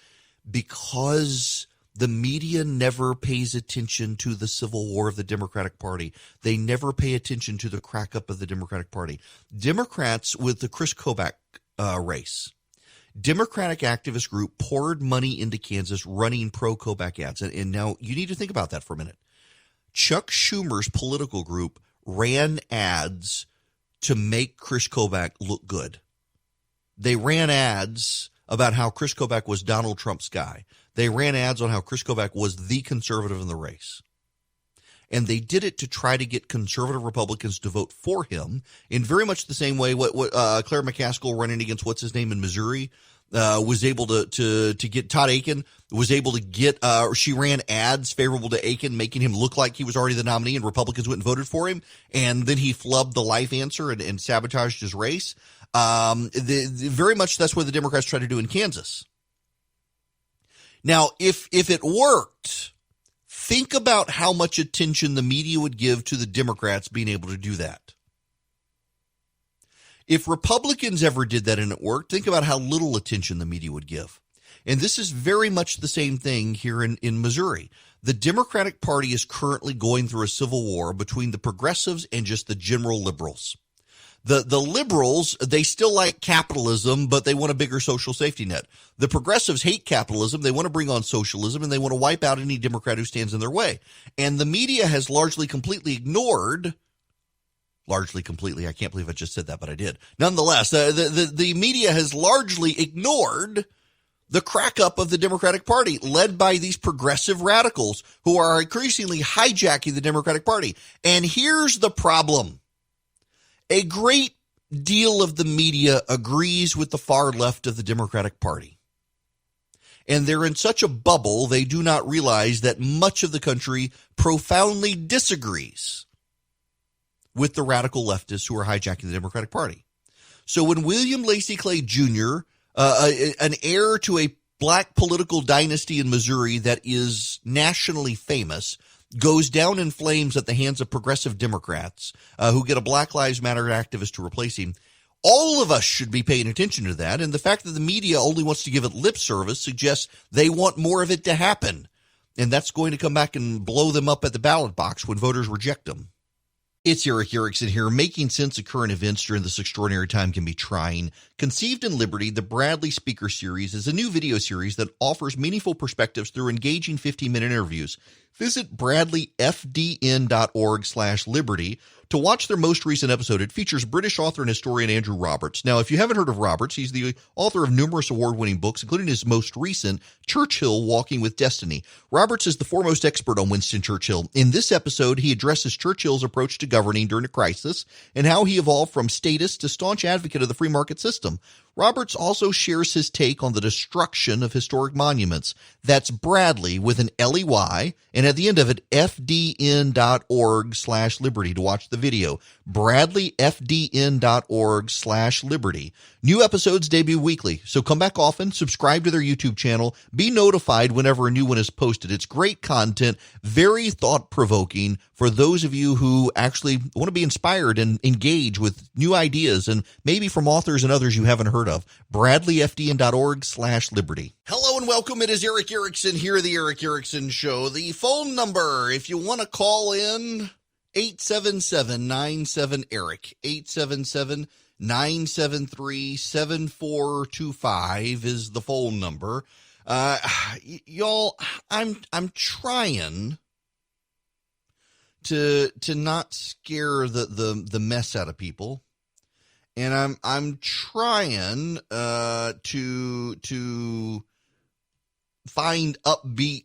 Because the media never pays attention to the Civil War of the Democratic Party. They never pay attention to the crack up of the Democratic Party. Democrats with the Chris Kobach race, Democratic activist group poured money into Kansas running pro-Kobach ads. And now you need to think about that for a minute. Chuck Schumer's political group ran ads to make Chris Kobach look good. They ran ads about how Chris Kobach was Donald Trump's guy. They ran ads on how Chris Kobach was the conservative in the race. And they did it to try to get conservative Republicans to vote for him in very much the same way what Claire McCaskill running against what's his name in Missouri. was able to get Todd Aiken, was able to get, she ran ads favorable to Aiken, making him look like he was already the nominee, and Republicans went and voted for him. And then he flubbed the life answer and sabotaged his race. Very much that's what the Democrats tried to do in Kansas. Now, if it worked, think about how much attention the media would give to the Democrats being able to do that. If Republicans ever did that and it worked, think about how little attention the media would give. And this is very much the same thing here in Missouri. The Democratic Party is currently going through a civil war between the progressives and just the general liberals. The liberals, they still like capitalism, but they want a bigger social safety net. The progressives hate capitalism. They want to bring on socialism, and they want to wipe out any Democrat who stands in their way. And the media has largely completely, I can't believe I just said that, but I did. Nonetheless, the media has largely ignored the crack up of the Democratic Party, led by these progressive radicals who are increasingly hijacking the Democratic Party. And here's the problem. A great deal of the media agrees with the far left of the Democratic Party. And they're in such a bubble, they do not realize that much of the country profoundly disagrees with the radical leftists who are hijacking the Democratic Party. So when William Lacey Clay Jr., an heir to a black political dynasty in Missouri that is nationally famous, goes down in flames at the hands of progressive Democrats who get a Black Lives Matter activist to replace him, all of us should be paying attention to that. And the fact that the media only wants to give it lip service suggests they want more of it to happen. And that's going to come back and blow them up at the ballot box when voters reject them. It's Eric Erickson here. Making sense of current events during this extraordinary time can be trying. Conceived in Liberty, the Bradley Speaker Series is a new video series that offers meaningful perspectives through engaging 15-minute interviews. Visit bradleyfdn.org/liberty to watch their most recent episode. It features British author and historian Andrew Roberts. Now, if you haven't heard of Roberts, he's the author of numerous award-winning books, including his most recent, Churchill, Walking with Destiny. Roberts is the foremost expert on Winston Churchill. In this episode, he addresses Churchill's approach to governing during a crisis and how he evolved from statist to staunch advocate of the free market system. Roberts also shares his take on the destruction of historic monuments. That's Bradley with an L-E-Y, and at the end of it, fdn.org/liberty to watch the video. bradleyfdn.org/liberty. New episodes debut weekly, so come back often, subscribe to their YouTube channel, be notified whenever a new one is posted. It's great content, very thought-provoking for those of you who actually want to be inspired and engage with new ideas, and maybe from authors and others you haven't heard of. bradleyfdn.org/liberty. Hello and welcome. It is Eric Erickson here, The Eric Erickson Show. The phone number, if you want to call in, 877-97-ERIC, 877-973-7425 is the phone number. Y'all, I'm trying to not scare the mess out of people. And I'm trying to find upbeat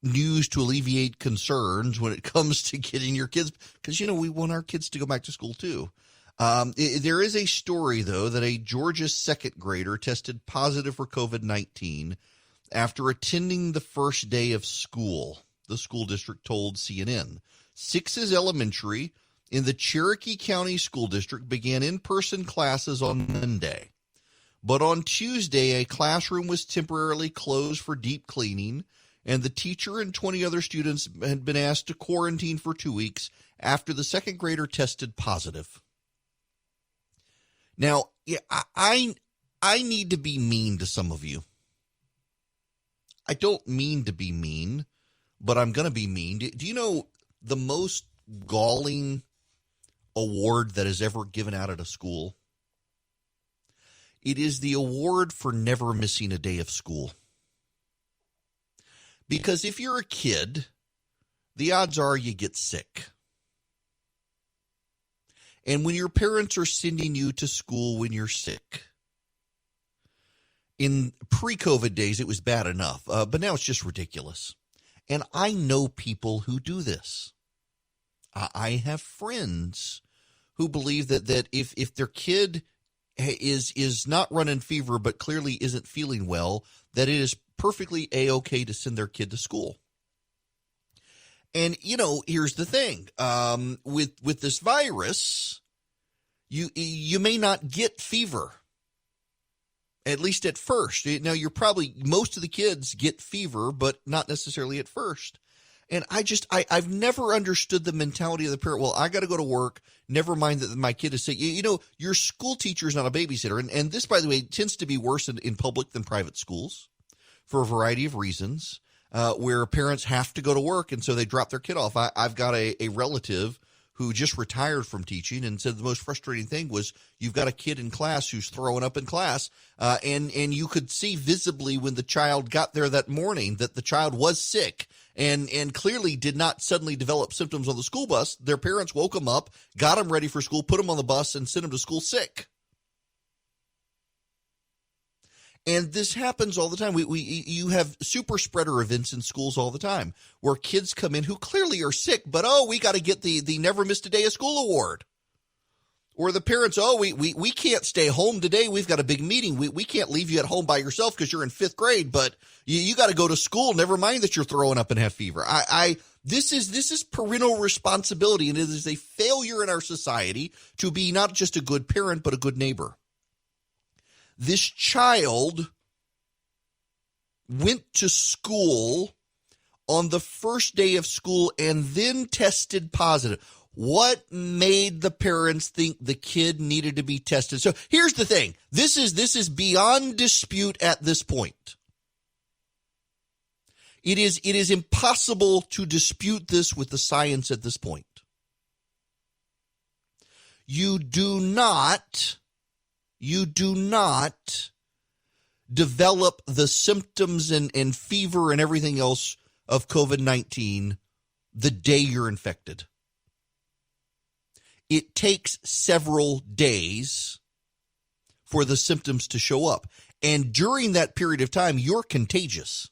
news to alleviate concerns when it comes to getting your kids, because we want our kids to go back to school too. There is a story though that a Georgia second grader tested positive for COVID-19 after attending the first day of school. The school district told CNN. Sixes Elementary in the Cherokee County School District began in-person classes on Monday. But on Tuesday, a classroom was temporarily closed for deep cleaning, and the teacher and 20 other students had been asked to quarantine for 2 weeks after the second grader tested positive. Now, I need to be mean to some of you. I don't mean to be mean, but I'm going to be mean. Do you know the most galling award that is ever given out at a school? It is the award for never missing a day of school. Because if you're a kid, the odds are you get sick. And when your parents are sending you to school when you're sick, in pre-COVID days, it was bad enough, but now it's just ridiculous. And I know people who do this. I have friends who believe that if their kid is not running fever, but clearly isn't feeling well, that it is perfectly A-okay to send their kid to school. And, here's the thing. With this virus, you may not get fever, at least at first. Now, most of the kids get fever, but not necessarily at first. And I've never understood the mentality of the parent. Well, I got to go to work. Never mind that my kid is sick. Your school teacher is not a babysitter. And this, by the way, tends to be worse in public than private schools for a variety of reasons, where parents have to go to work. And so they drop their kid off. I've got a relative who just retired from teaching and said the most frustrating thing was you've got a kid in class who's throwing up in class. And you could see visibly when the child got there that morning that the child was sick. And clearly did not suddenly develop symptoms on the school bus. Their parents woke them up, got them ready for school, put them on the bus, and sent them to school sick. And this happens all the time. You have super spreader events in schools all the time where kids come in who clearly are sick, but, we got to get the never missed a day of school award. Or the parents, we can't stay home today. We've got a big meeting. We can't leave you at home by yourself because you're in 5th grade, but you got to go to school. Never mind that you're throwing up and have fever. This is parental responsibility, and it is a failure in our society to be not just a good parent, but a good neighbor. This child went to school on the first day of school and then tested positive. What made the parents think the kid needed to be tested? So here's the thing. This is beyond dispute at this point. It is impossible to dispute this with the science at this point. You do not develop the symptoms and fever and everything else of COVID-19 the day you're infected. It takes several days for the symptoms to show up. And during that period of time, you're contagious.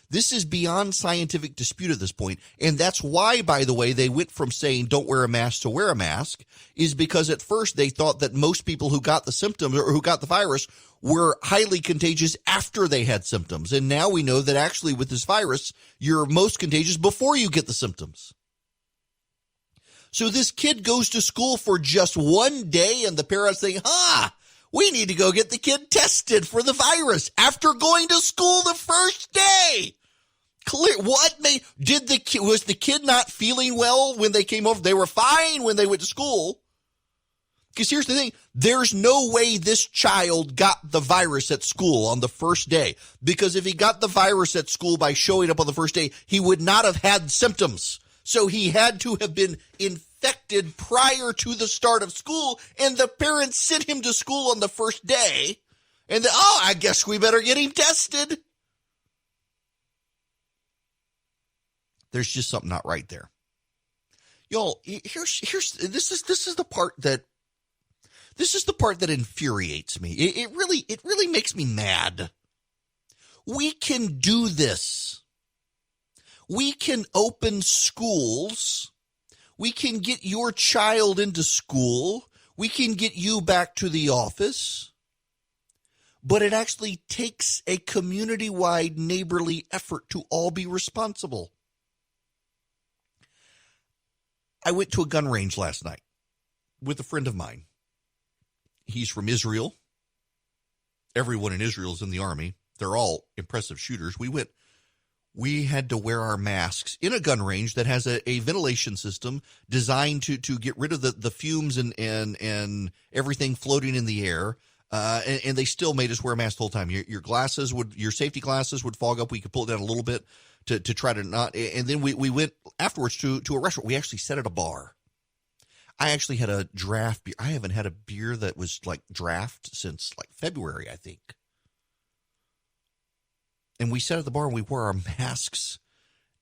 This is beyond scientific dispute at this point. And that's why, by the way, they went from saying don't wear a mask to wear a mask, is because at first they thought that most people who got the symptoms or who got the virus were highly contagious after they had symptoms. And now we know that actually with this virus, you're most contagious before you get the symptoms. So this kid goes to school for just one day and the parents think, we need to go get the kid tested for the virus after going to school the first day. Was the kid not feeling well when they came over? They were fine when they went to school. Because here's the thing, there's no way this child got the virus at school on the first day. Because if he got the virus at school by showing up on the first day, he would not have had symptoms. So he had to have been infected prior to the start of school, and the parents sent him to school on the first day, and I guess we better get him tested. There's just something not right there. Y'all, this is the part that infuriates me. It really makes me mad. We can do this. We can open schools. We can get your child into school. We can get you back to the office. But it actually takes a community-wide neighborly effort to all be responsible. I went to a gun range last night with a friend of mine. He's from Israel. Everyone in Israel is in the army. They're all impressive shooters. We had to wear our masks in a gun range that has a ventilation system designed to get rid of the fumes and everything floating in the air. And they still made us wear a mask the whole time. Your safety glasses would fog up. We could pull it down a little bit to try to not. And then we went afterwards to a restaurant. We actually sat at a bar. I actually had a draft beer. I haven't had a beer that was like draft since like February, I think. And we sat at the bar and we wore our masks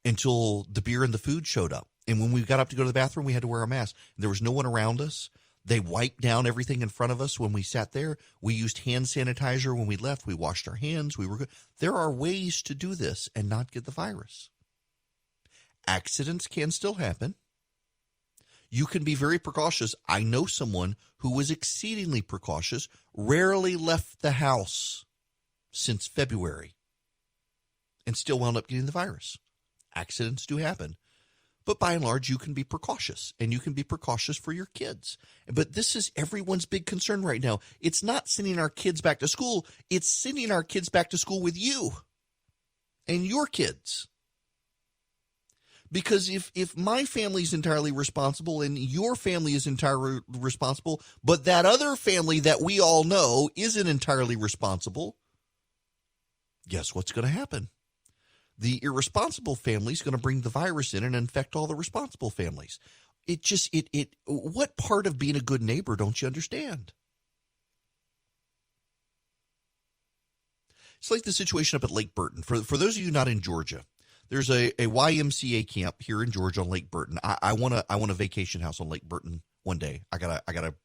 until the beer and the food showed up. And when we got up to go to the bathroom, we had to wear a mask. There was no one around us. They wiped down everything in front of us when we sat there. We used hand sanitizer when we left. We washed our hands. We were good. There are ways to do this and not get the virus. Accidents can still happen. You can be very precautious. I know someone who was exceedingly precautious, rarely left the house since February, and still wound up getting the virus. Accidents do happen. But by and large, you can be precautious, and you can be precautious for your kids. But this is everyone's big concern right now. It's not sending our kids back to school. It's sending our kids back to school with you and your kids. Because if my family is entirely responsible and your family is entirely responsible, but that other family that we all know isn't entirely responsible, guess what's going to happen? The irresponsible family is going to bring the virus in and infect all the responsible families. What part of being a good neighbor don't you understand? It's like the situation up at Lake Burton. For those of you not in Georgia, there's a YMCA camp here in Georgia on Lake Burton. I want a vacation house on Lake Burton one day. I gotta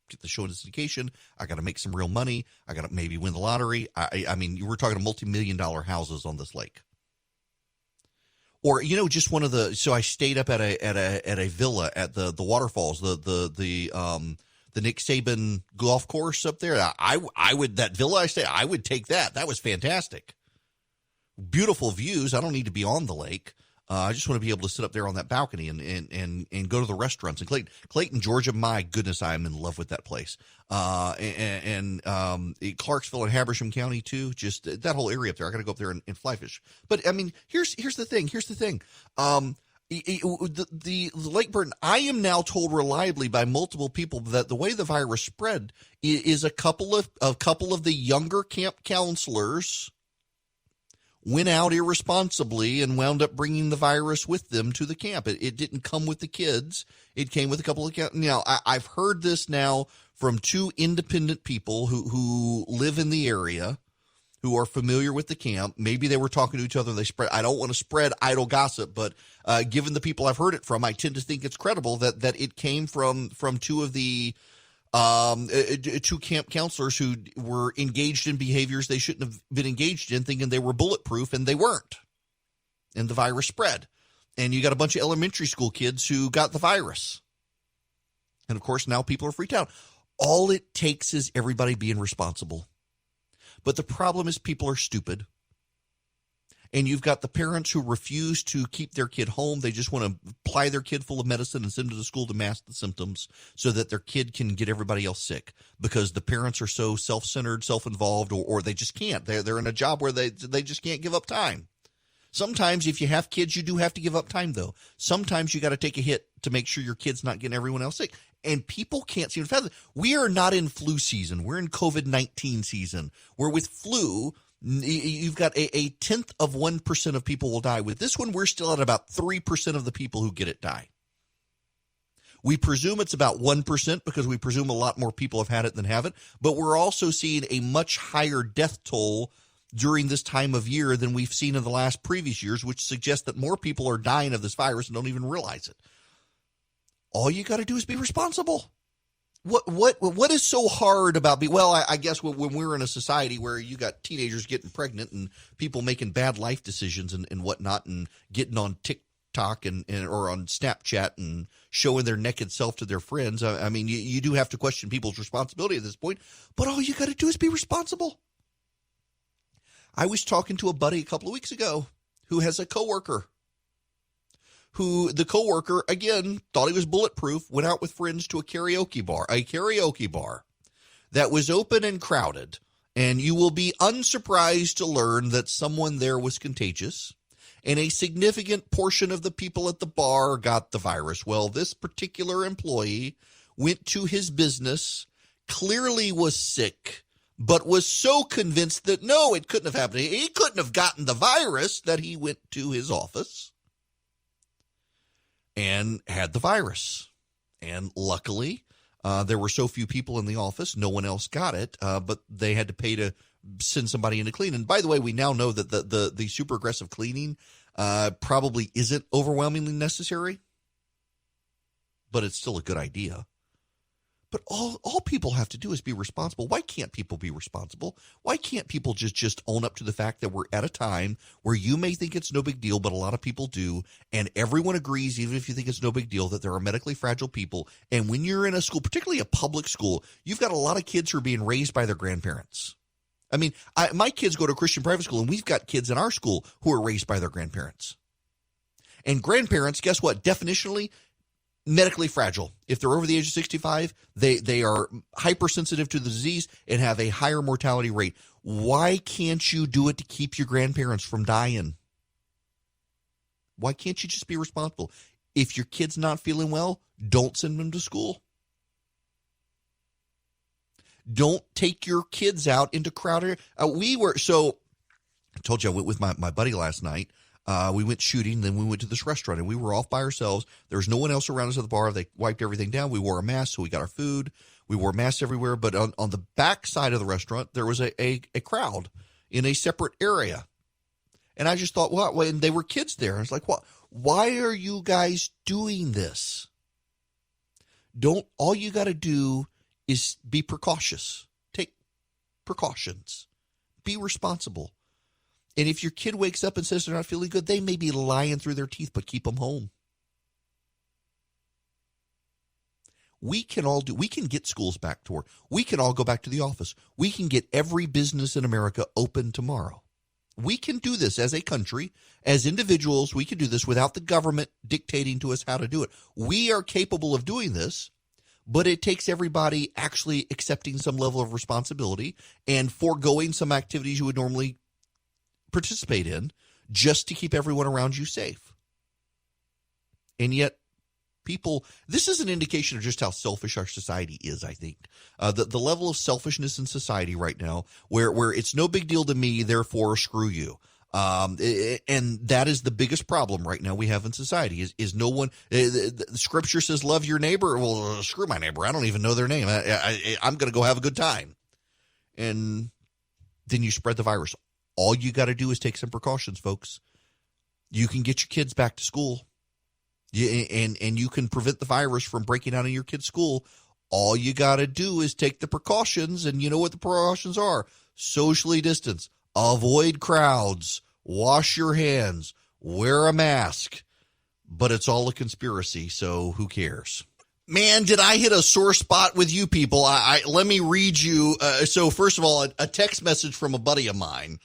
get the show in syndication. I gotta make some real money. I gotta maybe win the lottery. I mean, we're talking multi-million-dollar houses on this lake. Or, just one of the, so I stayed up at a villa at the waterfalls, the Nick Saban golf course up there. I would, that villa I would take that. That was fantastic. Beautiful views. I don't need to be on the lake. I just want to be able to sit up there on that balcony and go to the restaurants in Clayton, Georgia. My goodness, I am in love with that place. And Clarksville and Habersham County too. Just that whole area up there. I got to go up there and fly fish. But I mean, here's the thing. The Lake Burton. I am now told reliably by multiple people that the way the virus spread is a couple of the younger camp counselors went out irresponsibly and wound up bringing the virus with them to the camp. It didn't come with the kids. It came with a couple of – now, I've heard this now from two independent people who live in the area, who are familiar with the camp. Maybe they were talking to each other and they spread – I don't want to spread idle gossip, but given the people I've heard it from, I tend to think it's credible that it came from two of the two camp counselors who were engaged in behaviors they shouldn't have been engaged in, thinking they were bulletproof, and they weren't. And the virus spread. And you got a bunch of elementary school kids who got the virus. And, of course, now people are freaked out. All it takes is everybody being responsible. But the problem is people are stupid. And you've got the parents who refuse to keep their kid home. They just want to apply their kid full of medicine and send them to school to mask the symptoms so that their kid can get everybody else sick, because the parents are so self-centered, self-involved, or they just can't. They're in a job where they just can't give up time. Sometimes if you have kids, you do have to give up time, though. Sometimes you got to take a hit to make sure your kid's not getting everyone else sick. And people can't seem to fathom. We are not in flu season. We're in COVID-19 season, where with flu – you've got a 0.1% of people will die. With this one, we're still at about 3% of the people who get it die. We presume it's about 1% because we presume a lot more people have had it than haven't. But we're also seeing a much higher death toll during this time of year than we've seen in the last previous years, which suggests that more people are dying of this virus and don't even realize it. All you got to do is be responsible. What is so hard about I guess when we're in a society where you got teenagers getting pregnant and people making bad life decisions and whatnot, and getting on TikTok and or on Snapchat and showing their naked self to their friends. I mean, you do have to question people's responsibility at this point, but all you got to do is be responsible. I was talking to a buddy a couple of weeks ago who has a coworker who the coworker, again, thought he was bulletproof, went out with friends to a karaoke bar that was open and crowded. And you will be unsurprised to learn that someone there was contagious, and a significant portion of the people at the bar got the virus. Well, this particular employee went to his business, clearly was sick, but was so convinced that no, it couldn't have happened. He couldn't have gotten the virus, that he went to his office and had the virus. And luckily, there were so few people in the office, no one else got it, but they had to pay to send somebody in to clean. And by the way, we now know that the super aggressive cleaning probably isn't overwhelmingly necessary, but it's still a good idea. But all people have to do is be responsible. Why can't people be responsible? Why can't people just own up to the fact that we're at a time where you may think it's no big deal, but a lot of people do, and everyone agrees, even if you think it's no big deal, that there are medically fragile people. And when you're in a school, particularly a public school, you've got a lot of kids who are being raised by their grandparents. I mean, my kids go to a Christian private school, and we've got kids in our school who are raised by their grandparents. And grandparents, guess what? Definitionally, medically fragile. If they're over the age of 65, they are hypersensitive to the disease and have a higher mortality rate. Why can't you do it to keep your grandparents from dying? Why can't you just be responsible? If your kid's not feeling well, don't send them to school. Don't take your kids out into crowded. I told you I went with my buddy last night. We went shooting, then we went to this restaurant, and we were off by ourselves. There was no one else around us at the bar. They wiped everything down. We wore a mask, so we got our food. We wore masks everywhere. But on the back side of the restaurant, there was a crowd in a separate area. And I just thought, well, and they were kids there. I was like, what? Why are you guys doing this? All you got to do is be precautious. Take precautions. Be responsible. And if your kid wakes up and says they're not feeling good, they may be lying through their teeth, but keep them home. We can get schools back to work. We can all go back to the office. We can get every business in America open tomorrow. We can do this as a country, as individuals. We can do this without the government dictating to us how to do it. We are capable of doing this, but it takes everybody actually accepting some level of responsibility and foregoing some activities you would normally participate in just to keep everyone around you safe. And yet this is an indication of just how selfish our society is, I think. The level of selfishness in society right now where it's no big deal to me, therefore screw you. And that is the biggest problem right now we have in society is no one, the scripture says, love your neighbor. Well, screw my neighbor. I don't even know their name. I'm going to go have a good time. And then you spread the virus. All you got to do is take some precautions, folks. You can get your kids back to school, and you can prevent the virus from breaking out in your kid's school. All you got to do is take the precautions, and you know what the precautions are. Socially distance, avoid crowds, wash your hands, wear a mask. But it's all a conspiracy, so who cares? Man, did I hit a sore spot with you people? Let me read you. So first of all, a text message from a buddy of mine.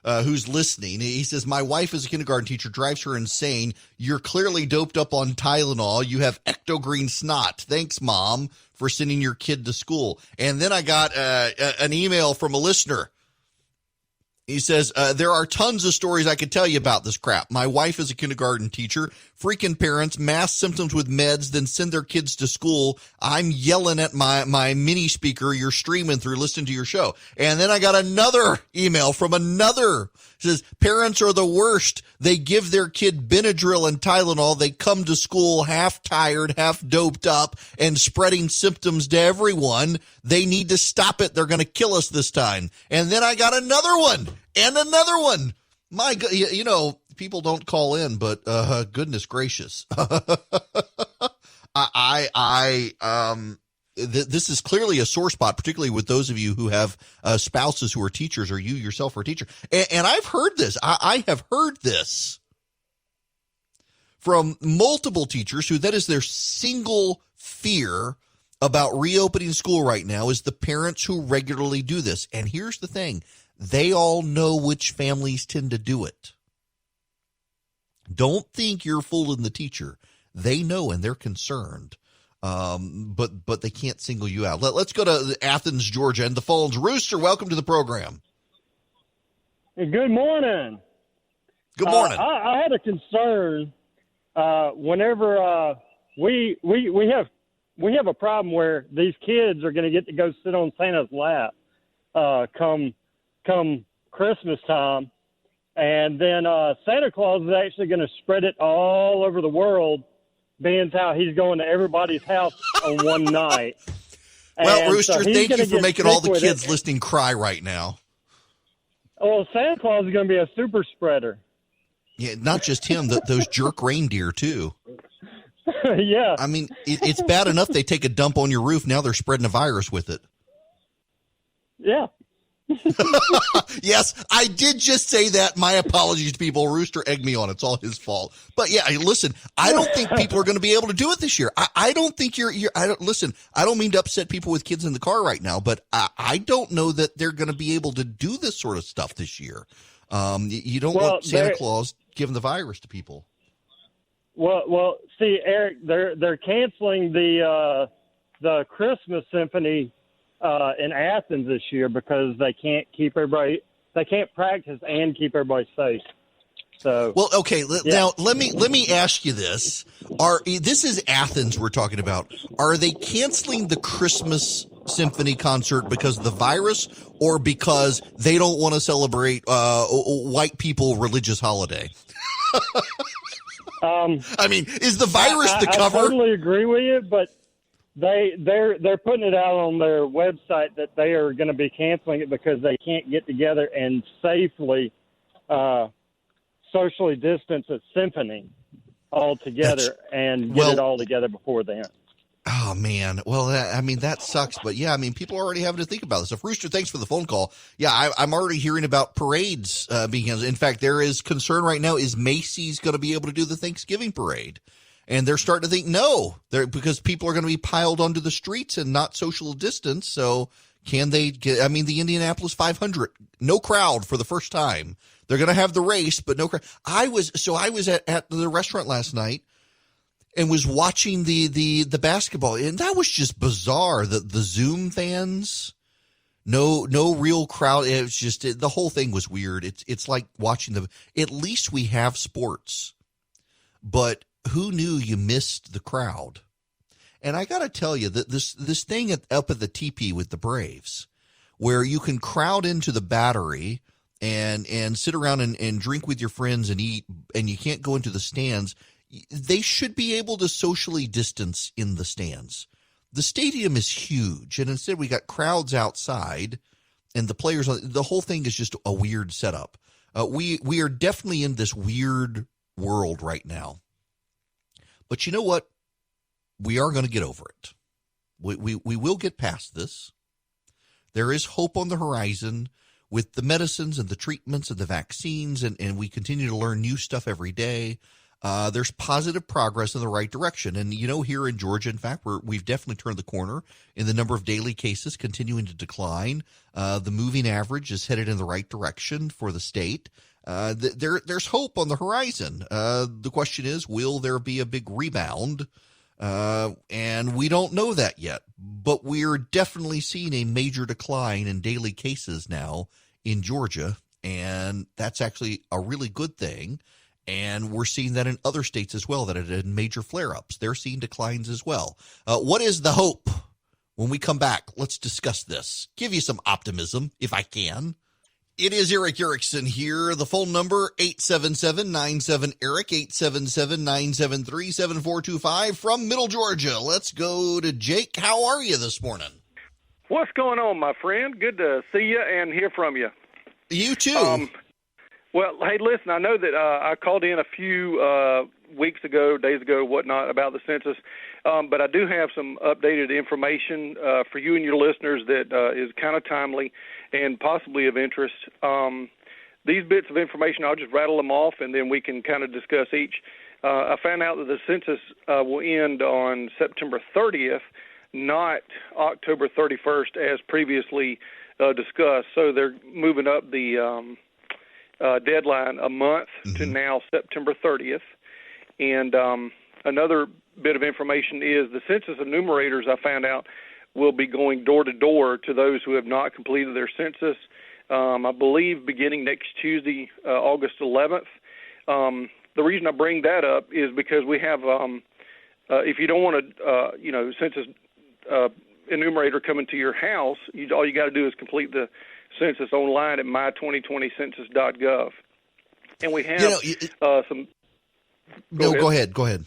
Who's listening. He says, my wife is a kindergarten teacher, drives her insane. You're clearly doped up on Tylenol. You have ectogreen snot. Thanks, Mom, for sending your kid to school. And then I got an email from a listener. He says, there are tons of stories I could tell you about this crap. My wife is a kindergarten teacher. Freaking parents mask symptoms with meds, then send their kids to school. I'm yelling at my mini speaker you're streaming through, listening to your show. And then I got another email from another. It says, parents are the worst. They give their kid Benadryl and Tylenol. They come to school half tired, half doped up, and spreading symptoms to everyone. They need to stop it. They're going to kill us this time. And then I got another one. And another one. My God, you know, people don't call in, but goodness gracious. This is clearly a sore spot, particularly with those of you who have spouses who are teachers, or you yourself are a teacher. And I've heard this. I have heard this from multiple teachers who that is their single fear about reopening school right now is the parents who regularly do this. And here's the thing. They all know which families tend to do it. Don't think you're fooling the teacher. They know and they're concerned, but they can't single you out. Let's go to Athens, Georgia, and the phones. Rooster, welcome to the program. Good morning. Good morning. I had a concern whenever we have a problem where these kids are going to get to go sit on Santa's lap come Christmas time, and then Santa Claus is actually going to spread it all over the world, being how he's going to everybody's house on one night. Well, And Rooster, so he's thank you gonna for get making all sick the with kids it. listening cry right now. Well, Santa Claus is going to be a super spreader. Yeah, not just him, those jerk reindeer too. Yeah. I mean, it's bad enough they take a dump on your roof. Now they're spreading a virus with it. Yeah. Yes, I did just say that. My apologies to people. Rooster egged me on. It's all his fault. But yeah, listen, I don't think people are going to be able to do it this year. I don't think I don't mean to upset people with kids in the car right now, but I don't know that they're going to be able to do this sort of stuff this year. You don't want Santa Claus giving the virus to people. Well, see, Eric, they're canceling the Christmas symphony in Athens this year because they can't practice and keep everybody safe. So, well, okay. Now let me ask you this: this is Athens we're talking about? Are they canceling the Christmas symphony concert because of the virus, or because they don't want to celebrate white people religious holiday? I mean, is the virus the cover? I totally agree with you, but they're putting it out on their website that they are going to be canceling it because they can't get together and safely socially distance a symphony all together and get it all together before then. Oh, man. Well, I mean, that sucks. But, yeah, I mean, people are already having to think about this. So, Rooster, thanks for the phone call. Yeah, I'm already hearing about parades being canceled. In fact, there is concern right now, is Macy's going to be able to do the Thanksgiving parade? And they're starting to think no, because people are going to be piled onto the streets and not social distance. So can they get, I mean, the Indianapolis 500, no crowd for the first time. They're going to have the race, but no crowd. I was at the restaurant last night and was watching the basketball, and that was just bizarre. The Zoom fans, no real crowd. It was just, the whole thing was weird. It's like watching at least we have sports, but who knew you missed the crowd? And I got to tell you that this thing up at the teepee with the Braves, where you can crowd into the Battery and sit around and drink with your friends and eat, and you can't go into the stands. They should be able to socially distance in the stands. The stadium is huge, and instead we got crowds outside, and the players. The whole thing is just a weird setup. We are definitely in this weird world right now. But you know what? We are going to get over it. We will get past this. There is hope on the horizon with the medicines and the treatments and the vaccines, and we continue to learn new stuff every day. There's positive progress in the right direction. And, you know, here in Georgia, in fact, we've definitely turned the corner in the number of daily cases continuing to decline. The moving average is headed in the right direction for the state. There's hope on the horizon. The question is, will there be a big rebound? And we don't know that yet, but we're definitely seeing a major decline in daily cases now in Georgia. And that's actually a really good thing. And we're seeing that in other states as well that had major flare-ups. They're seeing declines as well. What is the hope? When we come back, let's discuss this. Give you some optimism, if I can. It is Eric Erickson here. The phone number, 877-97-ERIC, 877-973-7425 from Middle Georgia. Let's go to Jake. How are you this morning? What's going on, my friend? Good to see you and hear from you. You too. Well, hey, listen, I know that I called in a few weeks ago, days ago, whatnot, about the census, but I do have some updated information for you and your listeners that is kind of timely and possibly of interest. These bits of information, I'll just rattle them off, and then we can kind of discuss each. I found out that the census will end on September 30th, not October 31st as previously discussed. So they're moving up the deadline a month to now September 30th. And another bit of information is the census enumerators, I found out, will be going door to door to those who have not completed their census, I believe beginning next Tuesday, August 11th. The reason I bring that up is because we have, if you don't want to, census enumerator coming to your house, all you got to do is complete the census online at my2020census.gov. And we have some... Go ahead. All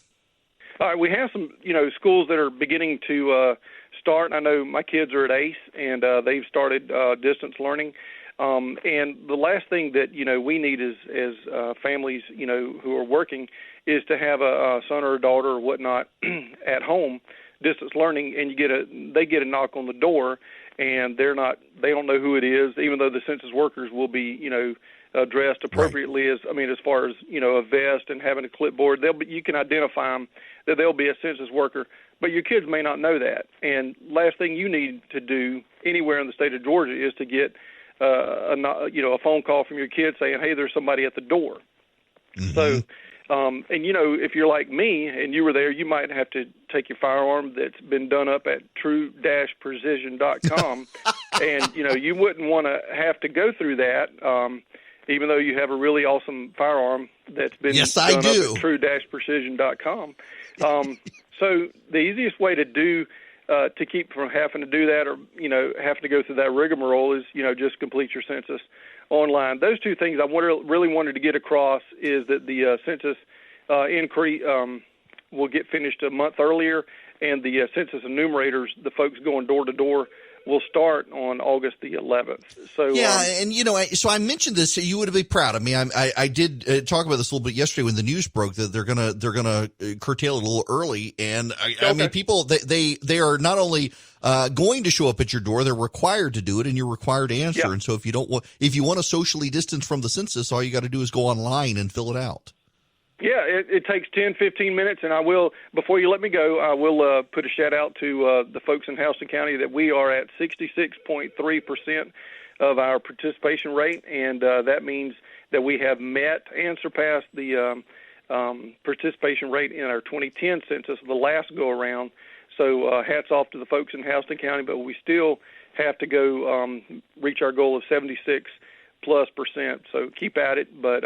right, we have some, schools that are beginning to start. I know my kids are at ACE, and they've started distance learning. And the last thing that, we need as families, who are working is to have a son or a daughter or whatnot at home, distance learning, and they get a knock on the door, and they don't know who it is, even though the census workers will be, dressed appropriately, as far as, a vest and having a clipboard. You can identify them that they'll be a census worker, but your kids may not know that. And last thing you need to do anywhere in the state of Georgia is to get a phone call from your kid saying, hey, there's somebody at the door. Mm-hmm. So, and if you're like me and you were there, you might have to take your firearm that's been done up at true-precision.com, and, you wouldn't want to have to go through that, even though you have a really awesome firearm that's been done up at true-precision.com. So the easiest way to to keep from having to do that, or, having to go through that rigmarole, is, just complete your census online. Those two things I really wanted to get across is that the census inquiry will get finished a month earlier, and the census enumerators, the folks going door to door, will start on August the 11th. So and so I mentioned this. So you would be proud of me. I did talk about this a little bit yesterday when the news broke that they're gonna curtail it a little early. And I mean, people they are not only going to show up at your door, they're required to do it, and you're required to answer. Yeah. And so if you want to socially distance from the census, all you got to do is go online and fill it out. Yeah, it takes 10, 15 minutes, and I will, before you let me go, I will put a shout-out to the folks in Houston County that we are at 66.3% of our participation rate, and that means that we have met and surpassed the participation rate in our 2010 census, the last go-around. So hats off to the folks in Houston County, but we still have to go reach our goal of 76+%, so keep at it, but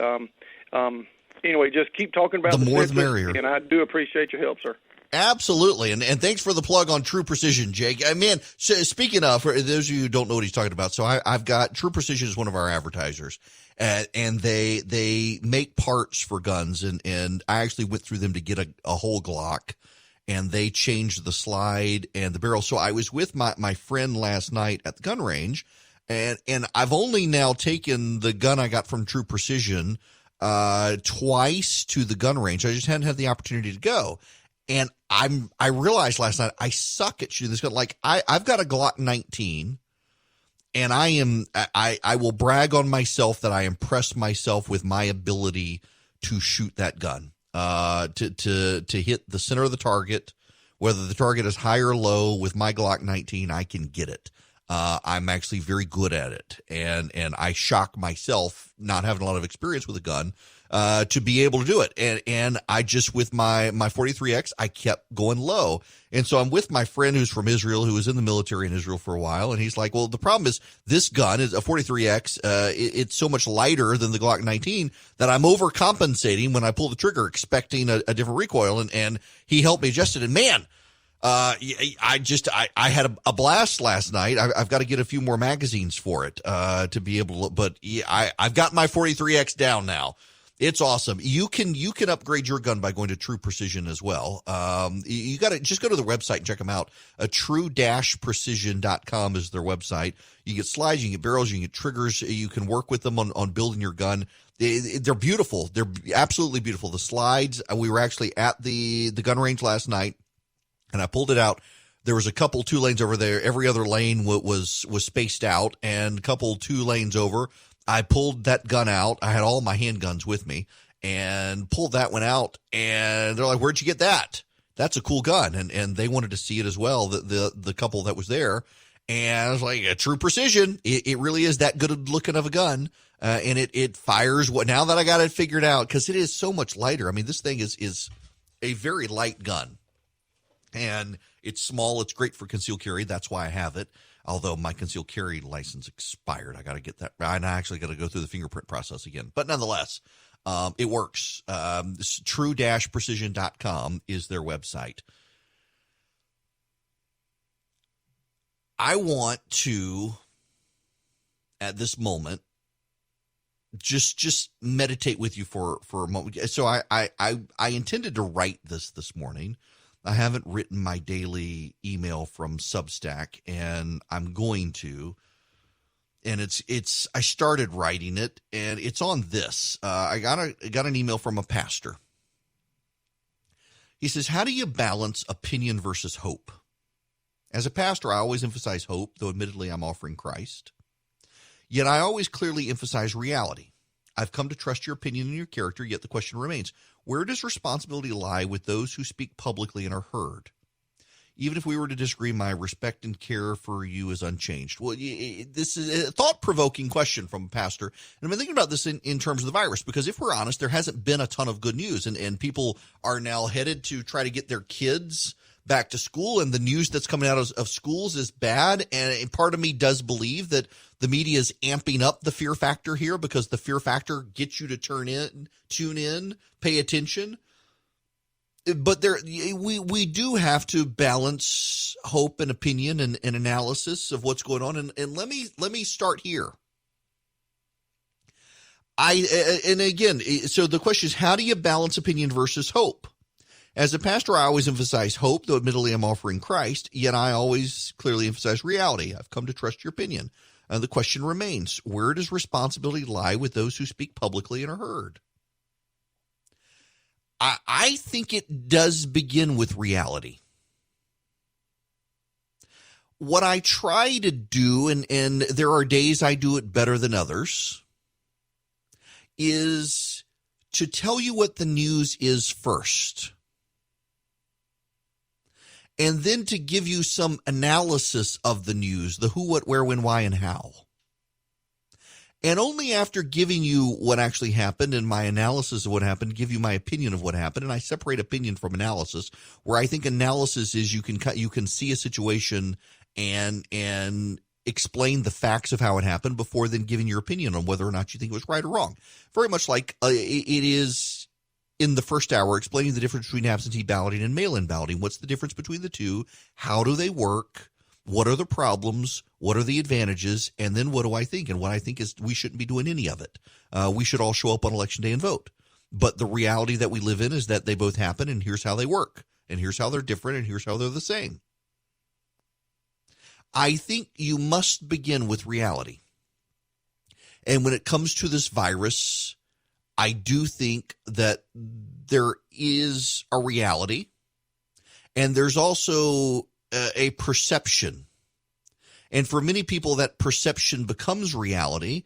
anyway, just keep talking about the more the merrier. And I do appreciate your help, sir. Absolutely. And thanks for the plug on True Precision, Jake. Man, speaking of, for those of you who don't know what he's talking about, so I've got True Precision is one of our advertisers, and they make parts for guns, and I actually went through them to get a whole Glock, and they changed the slide and the barrel. So I was with my friend last night at the gun range, and I've only now taken the gun I got from True Precision twice to the gun range. I just hadn't had the opportunity to go. And I realized last night I suck at shooting this gun. Like I've got a Glock 19, and I will brag on myself that I impress myself with my ability to shoot that gun, to hit the center of the target, whether the target is high or low. With my Glock 19, I can get it. I'm actually very good at it, and I shock myself, not having a lot of experience with a gun, to be able to do it. And I just, with my 43X, I kept going low. And so I'm with my friend who's from Israel, who was in the military in Israel for a while, and he's like, well, the problem is this gun is a 43X. It's so much lighter than the Glock 19 that I'm overcompensating when I pull the trigger, expecting a different recoil. And he helped me adjust it. And man, I had a blast last night. I've got to get a few more magazines for it, to be able to, but yeah, I've got my 43X down now. It's awesome. You can upgrade your gun by going to True Precision as well. You got to just go to the website and check them out. True-precision.com is their website. You get slides, you can get barrels, you can get triggers. You can work with them on building your gun. They're beautiful. They're absolutely beautiful. The slides, we were actually at the gun range last night, and I pulled it out. There was a couple 2 lanes over there. Every other lane was spaced out, and a couple 2 lanes over. I pulled that gun out. I had all my handguns with me and pulled that one out. And they're like, where'd you get that? That's a cool gun. And they wanted to see it as well, the couple that was there. And I was like, True Precision. It really is that good looking of a gun. And it fires now that I got it figured out, because it is so much lighter. I mean, this thing is a very light gun. And it's small. It's great for concealed carry. That's why I have it. Although my concealed carry license expired. I got to get that. I actually got to go through the fingerprint process again. But nonetheless, it works. True-precision.com is their website. I want to, at this moment, just meditate with you for a moment. So I intended to write this morning. I haven't written my daily email from Substack, and I'm going to. and I started writing it, and it's on this. I got an email from a pastor. He says, how do you balance opinion versus hope? As a pastor, I always emphasize hope, though admittedly I'm offering Christ. Yet I always clearly emphasize reality. I've come to trust your opinion and your character, yet the question remains, where does responsibility lie with those who speak publicly and are heard? Even if we were to disagree, my respect and care for you is unchanged. Well, this is a thought-provoking question from a pastor. And I've been thinking about this in terms of the virus, because if we're honest, there hasn't been a ton of good news. And people are now headed to try to get their kids back to school, and the news that's coming out of schools is bad. And part of me does believe that the media is amping up the fear factor here, because the fear factor gets you to tune in, pay attention. But we do have to balance hope and opinion and analysis of what's going on. And let me start here. So the question is, how do you balance opinion versus hope? As a pastor, I always emphasize hope, though admittedly I'm offering Christ, yet I always clearly emphasize reality. I've come to trust your opinion. The question remains, where does responsibility lie with those who speak publicly and are heard? I think it does begin with reality. What I try to do, and there are days I do it better than others, is to tell you what the news is first, and then to give you some analysis of the news, the who, what, where, when, why, and how. And only after giving you what actually happened and my analysis of what happened, give you my opinion of what happened. And I separate opinion from analysis, where I think analysis is you can see a situation and explain the facts of how it happened before then giving your opinion on whether or not you think it was right or wrong. Very much like it is in the first hour, explaining the difference between absentee balloting and mail-in balloting. What's the difference between the two? How do they work? What are the problems? What are the advantages? And then what do I think? And what I think is we shouldn't be doing any of it. We should all show up on Election Day and vote. But the reality that we live in is that they both happen, and here's how they work. And here's how they're different, and here's how they're the same. I think you must begin with reality. And when it comes to this virus, I do think that there is a reality, and there's also a perception. And for many people, that perception becomes reality.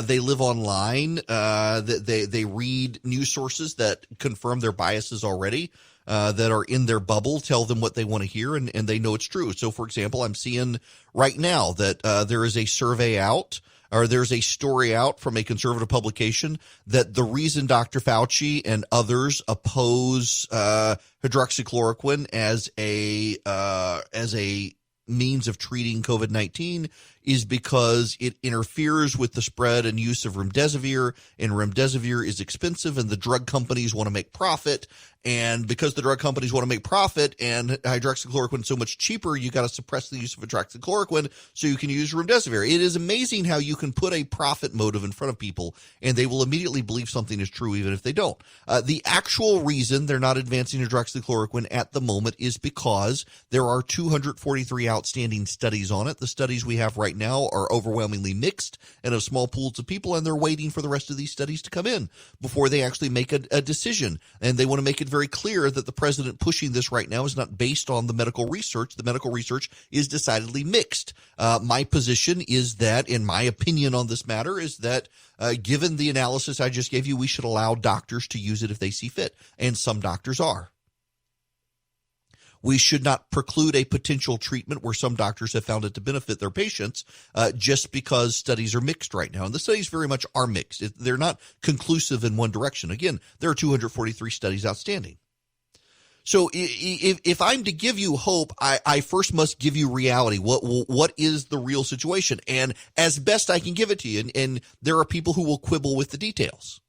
They live online. They read news sources that confirm their biases already, that are in their bubble, tell them what they want to hear, and they know it's true. So, for example, I'm seeing right now that there is a survey out, or there's a story out from a conservative publication that the reason Dr. Fauci and others oppose hydroxychloroquine as a means of treating COVID-19 is because it interferes with the spread and use of remdesivir, and remdesivir is expensive, and the drug companies want to make profit. And because the drug companies want to make profit and hydroxychloroquine is so much cheaper, you got to suppress the use of hydroxychloroquine so you can use remdesivir. It is amazing how you can put a profit motive in front of people and they will immediately believe something is true even if they don't. The actual reason they're not advancing hydroxychloroquine at the moment is because there are 243 outstanding studies on it. The studies we have right now are overwhelmingly mixed and of small pools of people, and they're waiting for the rest of these studies to come in before they actually make a decision. And they want to make it very clear that the president pushing this right now is not based on the medical research. The medical research is decidedly mixed. My position is that, in my opinion on this matter, is that given the analysis I just gave you, we should allow doctors to use it if they see fit. And some doctors are. We should not preclude a potential treatment where some doctors have found it to benefit their patients just because studies are mixed right now. And the studies very much are mixed. They're not conclusive in one direction. Again, there are 243 studies outstanding. So if I'm to give you hope, I first must give you reality. What is the real situation? And as best I can give it to you, and there are people who will quibble with the details.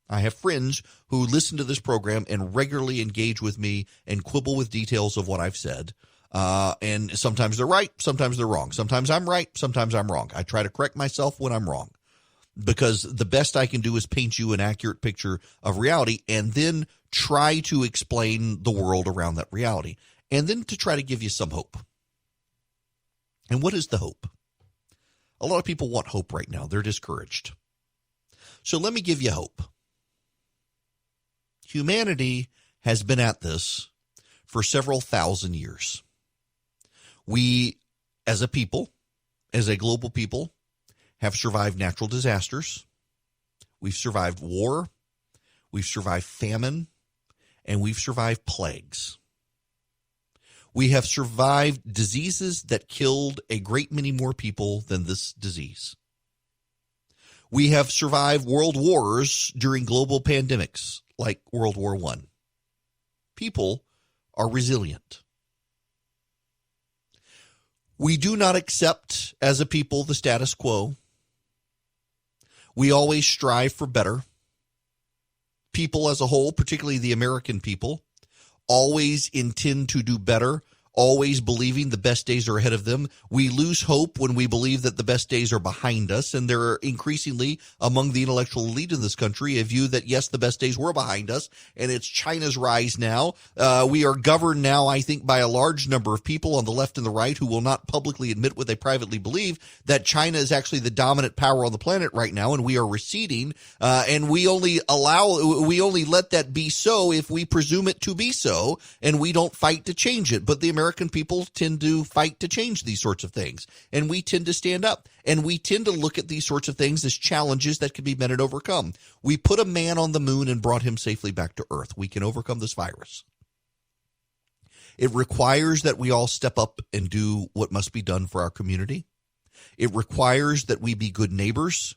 I have friends who listen to this program and regularly engage with me and quibble with details of what I've said. And sometimes they're right, sometimes they're wrong. Sometimes I'm right, sometimes I'm wrong. I try to correct myself when I'm wrong, because the best I can do is paint you an accurate picture of reality and then try to explain the world around that reality, and then to try to give you some hope. And what is the hope? A lot of people want hope right now. They're discouraged. So let me give you hope. Humanity has been at this for several thousand years. We, as a people, as a global people, have survived natural disasters. We've survived war. We've survived famine. And we've survived plagues. We have survived diseases that killed a great many more people than this disease. We have survived world wars during global pandemics like World War I. People are resilient. We do not accept, as a people, the status quo. We always strive for better. People as a whole, particularly the American people, always intend to do better, always believing the best days are ahead of them. We lose hope when we believe that the best days are behind us, and there are increasingly among the intellectual elite in this country a view that, yes, the best days were behind us, and it's China's rise now. We are governed now, I think, by a large number of people on the left and the right who will not publicly admit what they privately believe, that China is actually the dominant power on the planet right now, and we are receding, and we only let that be so if we presume it to be so, and we don't fight to change it. But the American people tend to fight to change these sorts of things, and we tend to stand up, and we tend to look at these sorts of things as challenges that can be met and overcome. We put a man on the moon and brought him safely back to Earth. We can overcome this virus. It requires that we all step up and do what must be done for our community. It requires that we be good neighbors,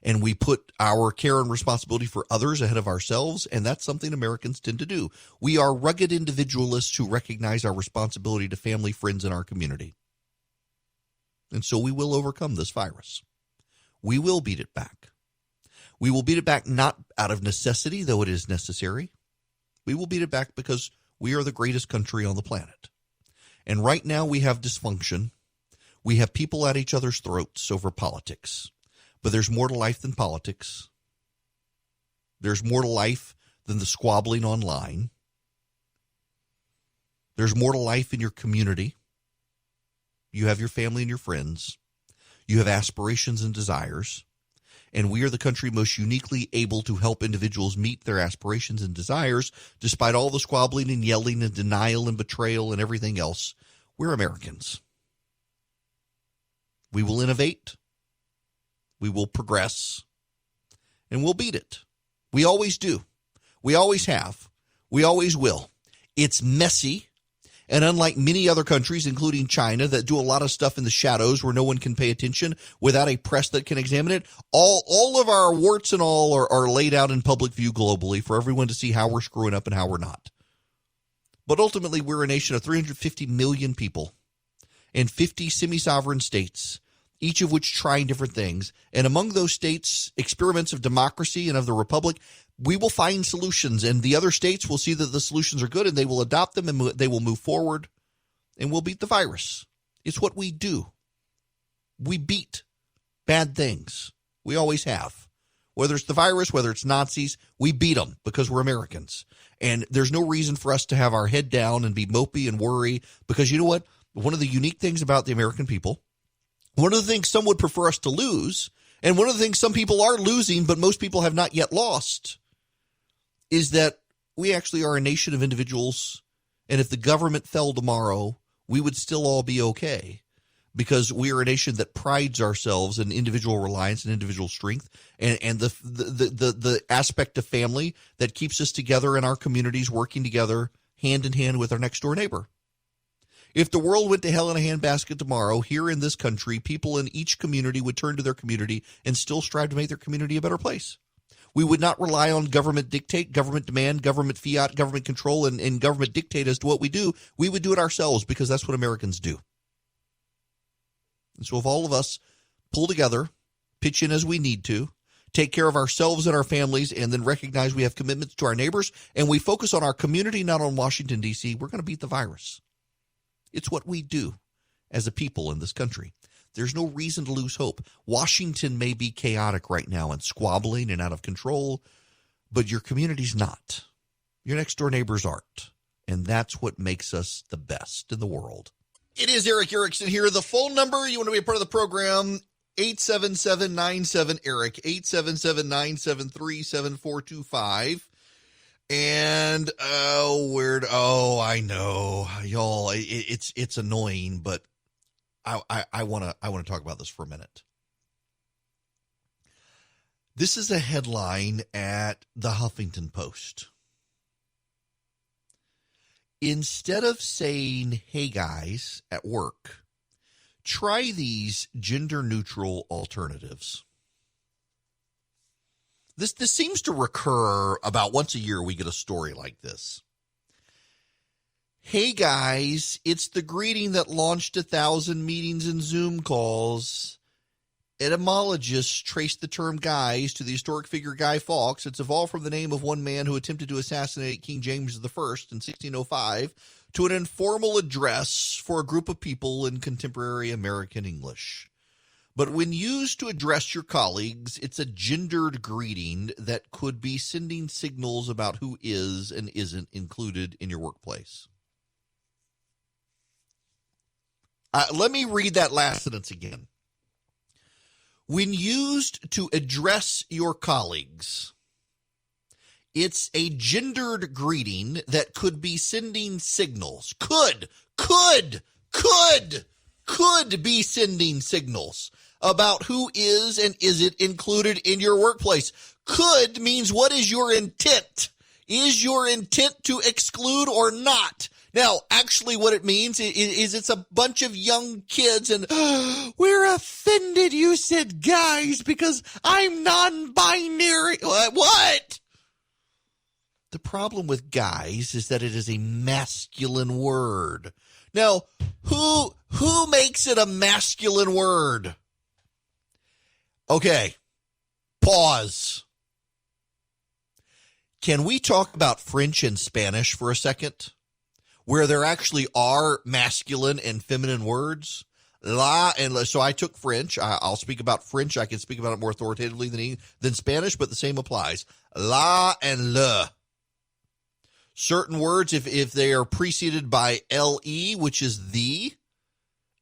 and we put our care and responsibility for others ahead of ourselves, and that's something Americans tend to do. We are rugged individualists who recognize our responsibility to family, friends, and our community. And so we will overcome this virus. We will beat it back. We will beat it back not out of necessity, though it is necessary. We will beat it back because we are the greatest country on the planet. And right now we have dysfunction. We have people at each other's throats over politics. But there's more to life than politics. There's more to life than the squabbling online. There's more to life in your community. You have your family and your friends. You have aspirations and desires. And we are the country most uniquely able to help individuals meet their aspirations and desires, despite all the squabbling and yelling and denial and betrayal and everything else. We're Americans. We will innovate. We will progress, and we'll beat it. We always do. We always have. We always will. It's messy, and unlike many other countries, including China, that do a lot of stuff in the shadows where no one can pay attention without a press that can examine it, all of our warts and all are laid out in public view globally for everyone to see how we're screwing up and how we're not. But ultimately, we're a nation of 350 million people and 50 semi-sovereign states, each of which trying different things. And among those states, experiments of democracy and of the republic, we will find solutions. And the other states will see that the solutions are good, and they will adopt them, and they will move forward, and we'll beat the virus. It's what we do. We beat bad things. We always have. Whether it's the virus, whether it's Nazis, we beat them because we're Americans. And there's no reason for us to have our head down and be mopey and worry, because you know what? One of the unique things about the American people, one of the things some would prefer us to lose, and one of the things some people are losing, but most people have not yet lost, is that we actually are a nation of individuals, and if the government fell tomorrow, we would still all be okay, because we are a nation that prides ourselves in individual reliance and individual strength, and the aspect of family that keeps us together in our communities, working together hand in hand with our next door neighbor. If the world went to hell in a handbasket tomorrow, here in this country, people in each community would turn to their community and still strive to make their community a better place. We would not rely on government dictate, government demand, government fiat, government control, and government dictate as to what we do. We would do it ourselves, because that's what Americans do. And so if all of us pull together, pitch in as we need to, take care of ourselves and our families, and then recognize we have commitments to our neighbors, and we focus on our community, not on Washington, D.C., we're going to beat the virus. It's what we do as a people in this country. There's no reason to lose hope. Washington may be chaotic right now and squabbling and out of control, but your community's not. Your next door neighbors aren't. And that's what makes us the best in the world. It is Eric Erickson here. The phone number, you want to be a part of the program, 877-97-ERIC, 877-973-7425. And, I know, y'all, it's annoying, but I want to talk about this for a minute. This is a headline at the Huffington Post. Instead of saying, hey guys, at work, try these gender-neutral alternatives. This seems to recur about once a year. We get a story like this. Hey guys, it's the greeting that launched 1,000 meetings and Zoom calls. Etymologists trace the term guys to the historic figure Guy Fawkes. It's evolved from the name of one man who attempted to assassinate King James I in 1605 to an informal address for a group of people in contemporary American English. But when used to address your colleagues, it's a gendered greeting that could be sending signals about who is and isn't included in your workplace. Let me read that last sentence again. When used to address your colleagues, it's a gendered greeting that could be sending signals. Could be sending signals about who is and isn't included in your workplace. Could means what is your intent? Is your intent to exclude or not? Now, actually what it means is it's a bunch of young kids and we're offended you said guys because I'm non-binary. What? The problem with guys is that it is a masculine word. Now, who makes it a masculine word? Okay, pause. Can we talk about French and Spanish for a second? Where there actually are masculine and feminine words. La and la. So I took French. I'll speak about French. I can speak about it more authoritatively than Spanish, but the same applies. La and le. Certain words, if they are preceded by le, which is the,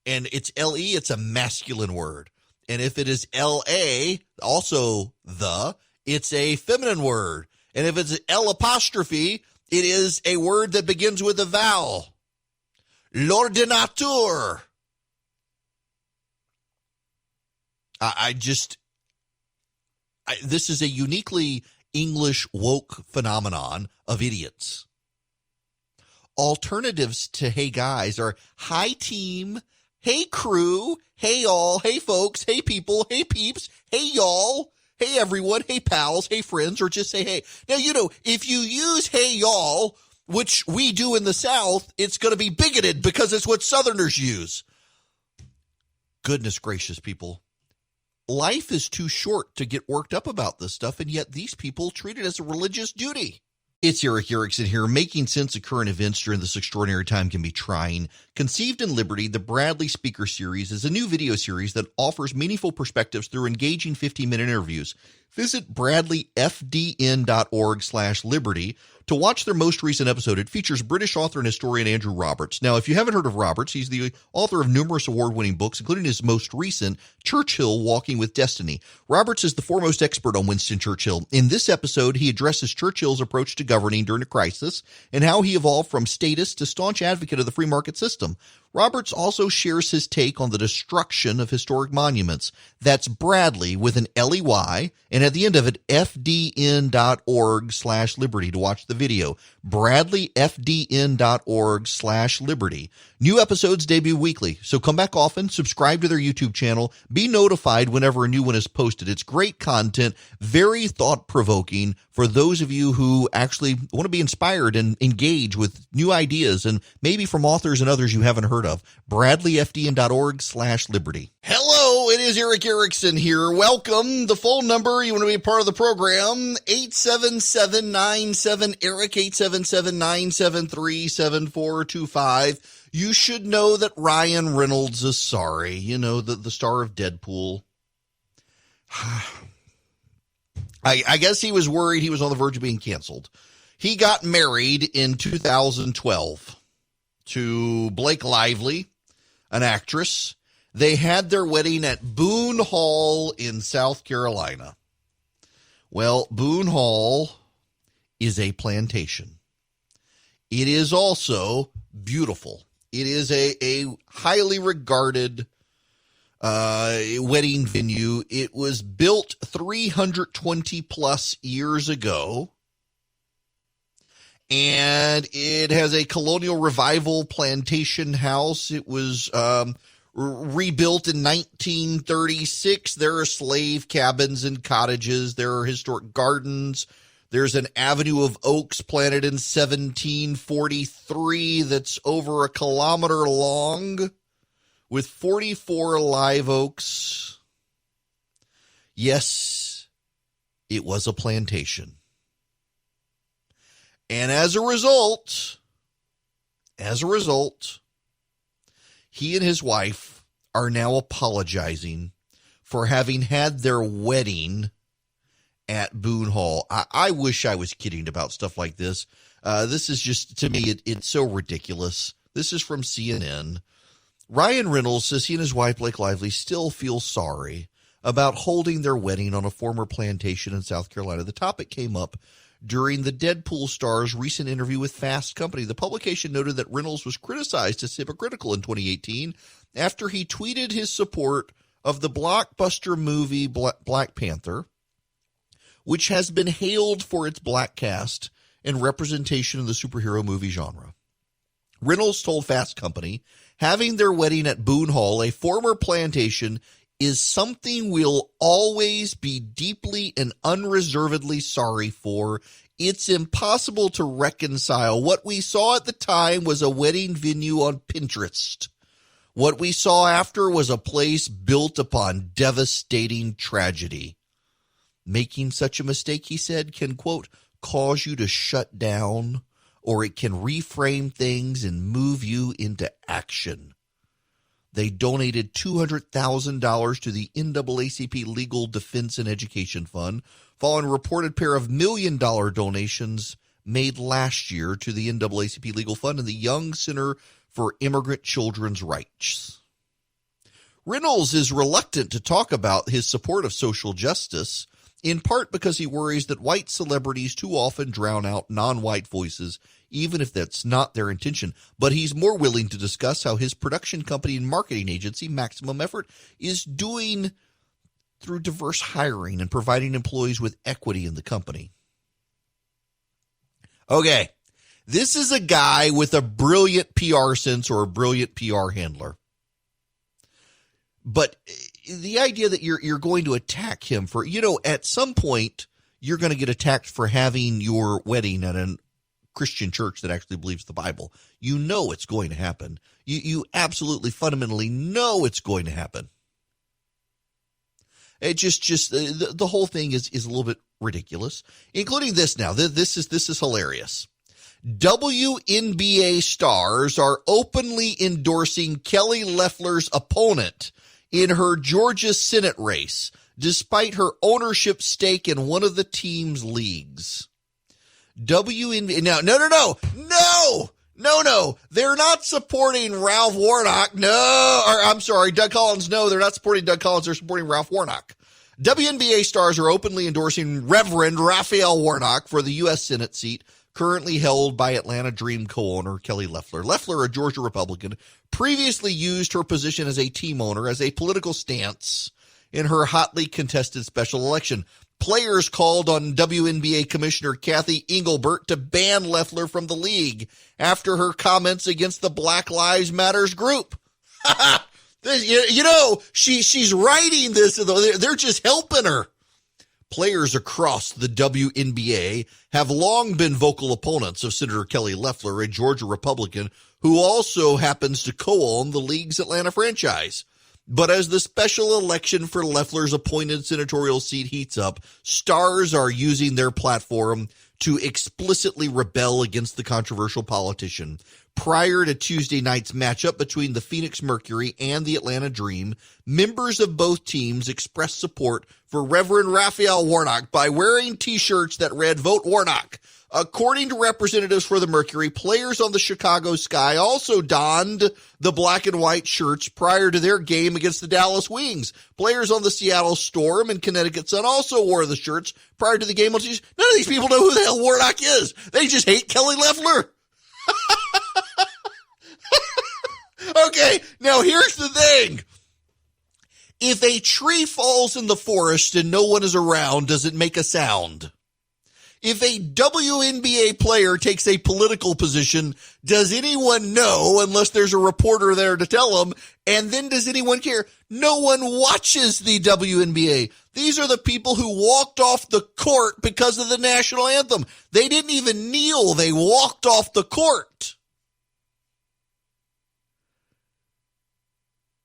and it's le, it's a masculine word. And if it is la, also the, it's a feminine word. And if it's L apostrophe, it is a word that begins with a vowel. L'ordinateur. This is a uniquely English woke phenomenon of idiots. Alternatives to hey guys are hi team, hey crew, hey all, hey folks, hey people, hey peeps, hey y'all. Hey, everyone. Hey, pals. Hey, friends. Or just say, hey. Now, if you use hey, y'all, which we do in the South, it's going to be bigoted because it's what Southerners use. Goodness gracious, people. Life is too short to get worked up about this stuff, and yet these people treat it as a religious duty. It's Eric Erickson here. Making sense of current events during this extraordinary time can be trying. Conceived in Liberty, the Bradley Speaker Series is a new video series that offers meaningful perspectives through engaging 15-minute interviews. Visit bradleyfdn.org/liberty to watch their most recent episode. It features British author and historian Andrew Roberts. Now, if you haven't heard of Roberts, he's the author of numerous award-winning books, including his most recent, Churchill, Walking with Destiny. Roberts is the foremost expert on Winston Churchill. In this episode, he addresses Churchill's approach to governing during a crisis and how he evolved from statist to staunch advocate of the free market system. Roberts also shares his take on the destruction of historic monuments. That's Bradley with an LEY, and at the end of it, fdn.org/liberty to watch the video. bradleyfdn.org/liberty. New episodes debut weekly, so come back often, subscribe to their YouTube channel, be notified whenever a new one is posted. It's great content, very thought-provoking for those of you who actually want to be inspired and engage with new ideas and maybe from authors and others you haven't heard of. bradleyfdn.org/liberty. Hello, it is Eric Erickson here. Welcome. The phone number, you want to be a part of the program, 877-97-ERIC, 877-973-7425. You should know that Ryan Reynolds is sorry. The star of Deadpool. I guess he was worried he was on the verge of being canceled. He got married in 2012 to Blake Lively, an actress. They had their wedding at Boone Hall in South Carolina. Well, Boone Hall is a plantation. It is also beautiful. It is a highly regarded wedding venue. It was built 320 plus years ago. And it has a colonial revival plantation house. It was rebuilt in 1936. There are slave cabins and cottages. There are historic gardens. There's an avenue of oaks planted in 1743 that's over a kilometer long with 44 live oaks. Yes, it was a plantation. And as a result, he and his wife are now apologizing for having had their wedding at Boone Hall. I wish I was kidding about stuff like this. This is just, to me, it's so ridiculous. This is from CNN. Ryan Reynolds says he and his wife, Blake Lively, still feel sorry about holding their wedding on a former plantation in South Carolina. The topic came up during the Deadpool star's recent interview with Fast Company. The publication noted that Reynolds was criticized as hypocritical in 2018 after he tweeted his support of the blockbuster movie Black Panther, which has been hailed for its black cast and representation in the superhero movie genre. Reynolds told Fast Company, having their wedding at Boone Hall, a former plantation, is something we'll always be deeply and unreservedly sorry for. It's impossible to reconcile. What we saw at the time was a wedding venue on Pinterest. What we saw after was a place built upon devastating tragedy. Making such a mistake, he said, can, quote, cause you to shut down, or it can reframe things and move you into action. They donated $200,000 to the NAACP Legal Defense and Education Fund, following a reported pair of $1 million donations made last year to the NAACP Legal Fund and the Young Center for Immigrant Children's Rights. Reynolds is reluctant to talk about his support of social justice, in part because he worries that white celebrities too often drown out non-white voices, even if that's not their intention. But he's more willing to discuss how his production company and marketing agency, Maximum Effort, is doing through diverse hiring and providing employees with equity in the company. Okay, this is a guy with a brilliant PR sense or a brilliant PR handler. But the idea that you're going to attack him for, at some point, you're going to get attacked for having your wedding at a Christian church that actually believes the Bible. You know it's going to happen. You absolutely fundamentally know it's going to happen. It just the whole thing is a little bit ridiculous, including this now. This is hilarious. WNBA stars are openly endorsing Kelly Loeffler's opponent in her Georgia Senate race, despite her ownership stake in one of the team's leagues. WNBA, no, they're not supporting Ralph Warnock. Doug Collins. No, they're not supporting Doug Collins. They're supporting Ralph Warnock. WNBA stars are openly endorsing Reverend Raphael Warnock for the U.S. Senate seat currently held by Atlanta Dream co-owner Kelly Loeffler. Loeffler, a Georgia Republican, previously used her position as a team owner as a political stance in her hotly contested special election. Players called on WNBA Commissioner Kathy Engelbert to ban Loeffler from the league after her comments against the Black Lives Matters group. She's writing this. They're just helping her. Players across the WNBA have long been vocal opponents of Senator Kelly Loeffler, a Georgia Republican who also happens to co-own the league's Atlanta franchise. But as the special election for Loeffler's appointed senatorial seat heats up, stars are using their platform to explicitly rebel against the controversial politician. Prior to Tuesday night's matchup between the Phoenix Mercury and the Atlanta Dream, members of both teams expressed support for Reverend Raphael Warnock by wearing T-shirts that read "Vote Warnock." According to representatives for the Mercury, players on the Chicago Sky also donned the black and white shirts prior to their game against the Dallas Wings. Players on the Seattle Storm and Connecticut Sun also wore the shirts prior to the game on Tuesday. None of these people know who the hell Warnock is. They just hate Kelly Loeffler. Okay, now here's the thing. If a tree falls in the forest and no one is around, does it make a sound? If a WNBA player takes a political position, does anyone know unless there's a reporter there to tell them? And then does anyone care? No one watches the WNBA. These are the people who walked off the court because of the national anthem. They didn't even kneel. They walked off the court.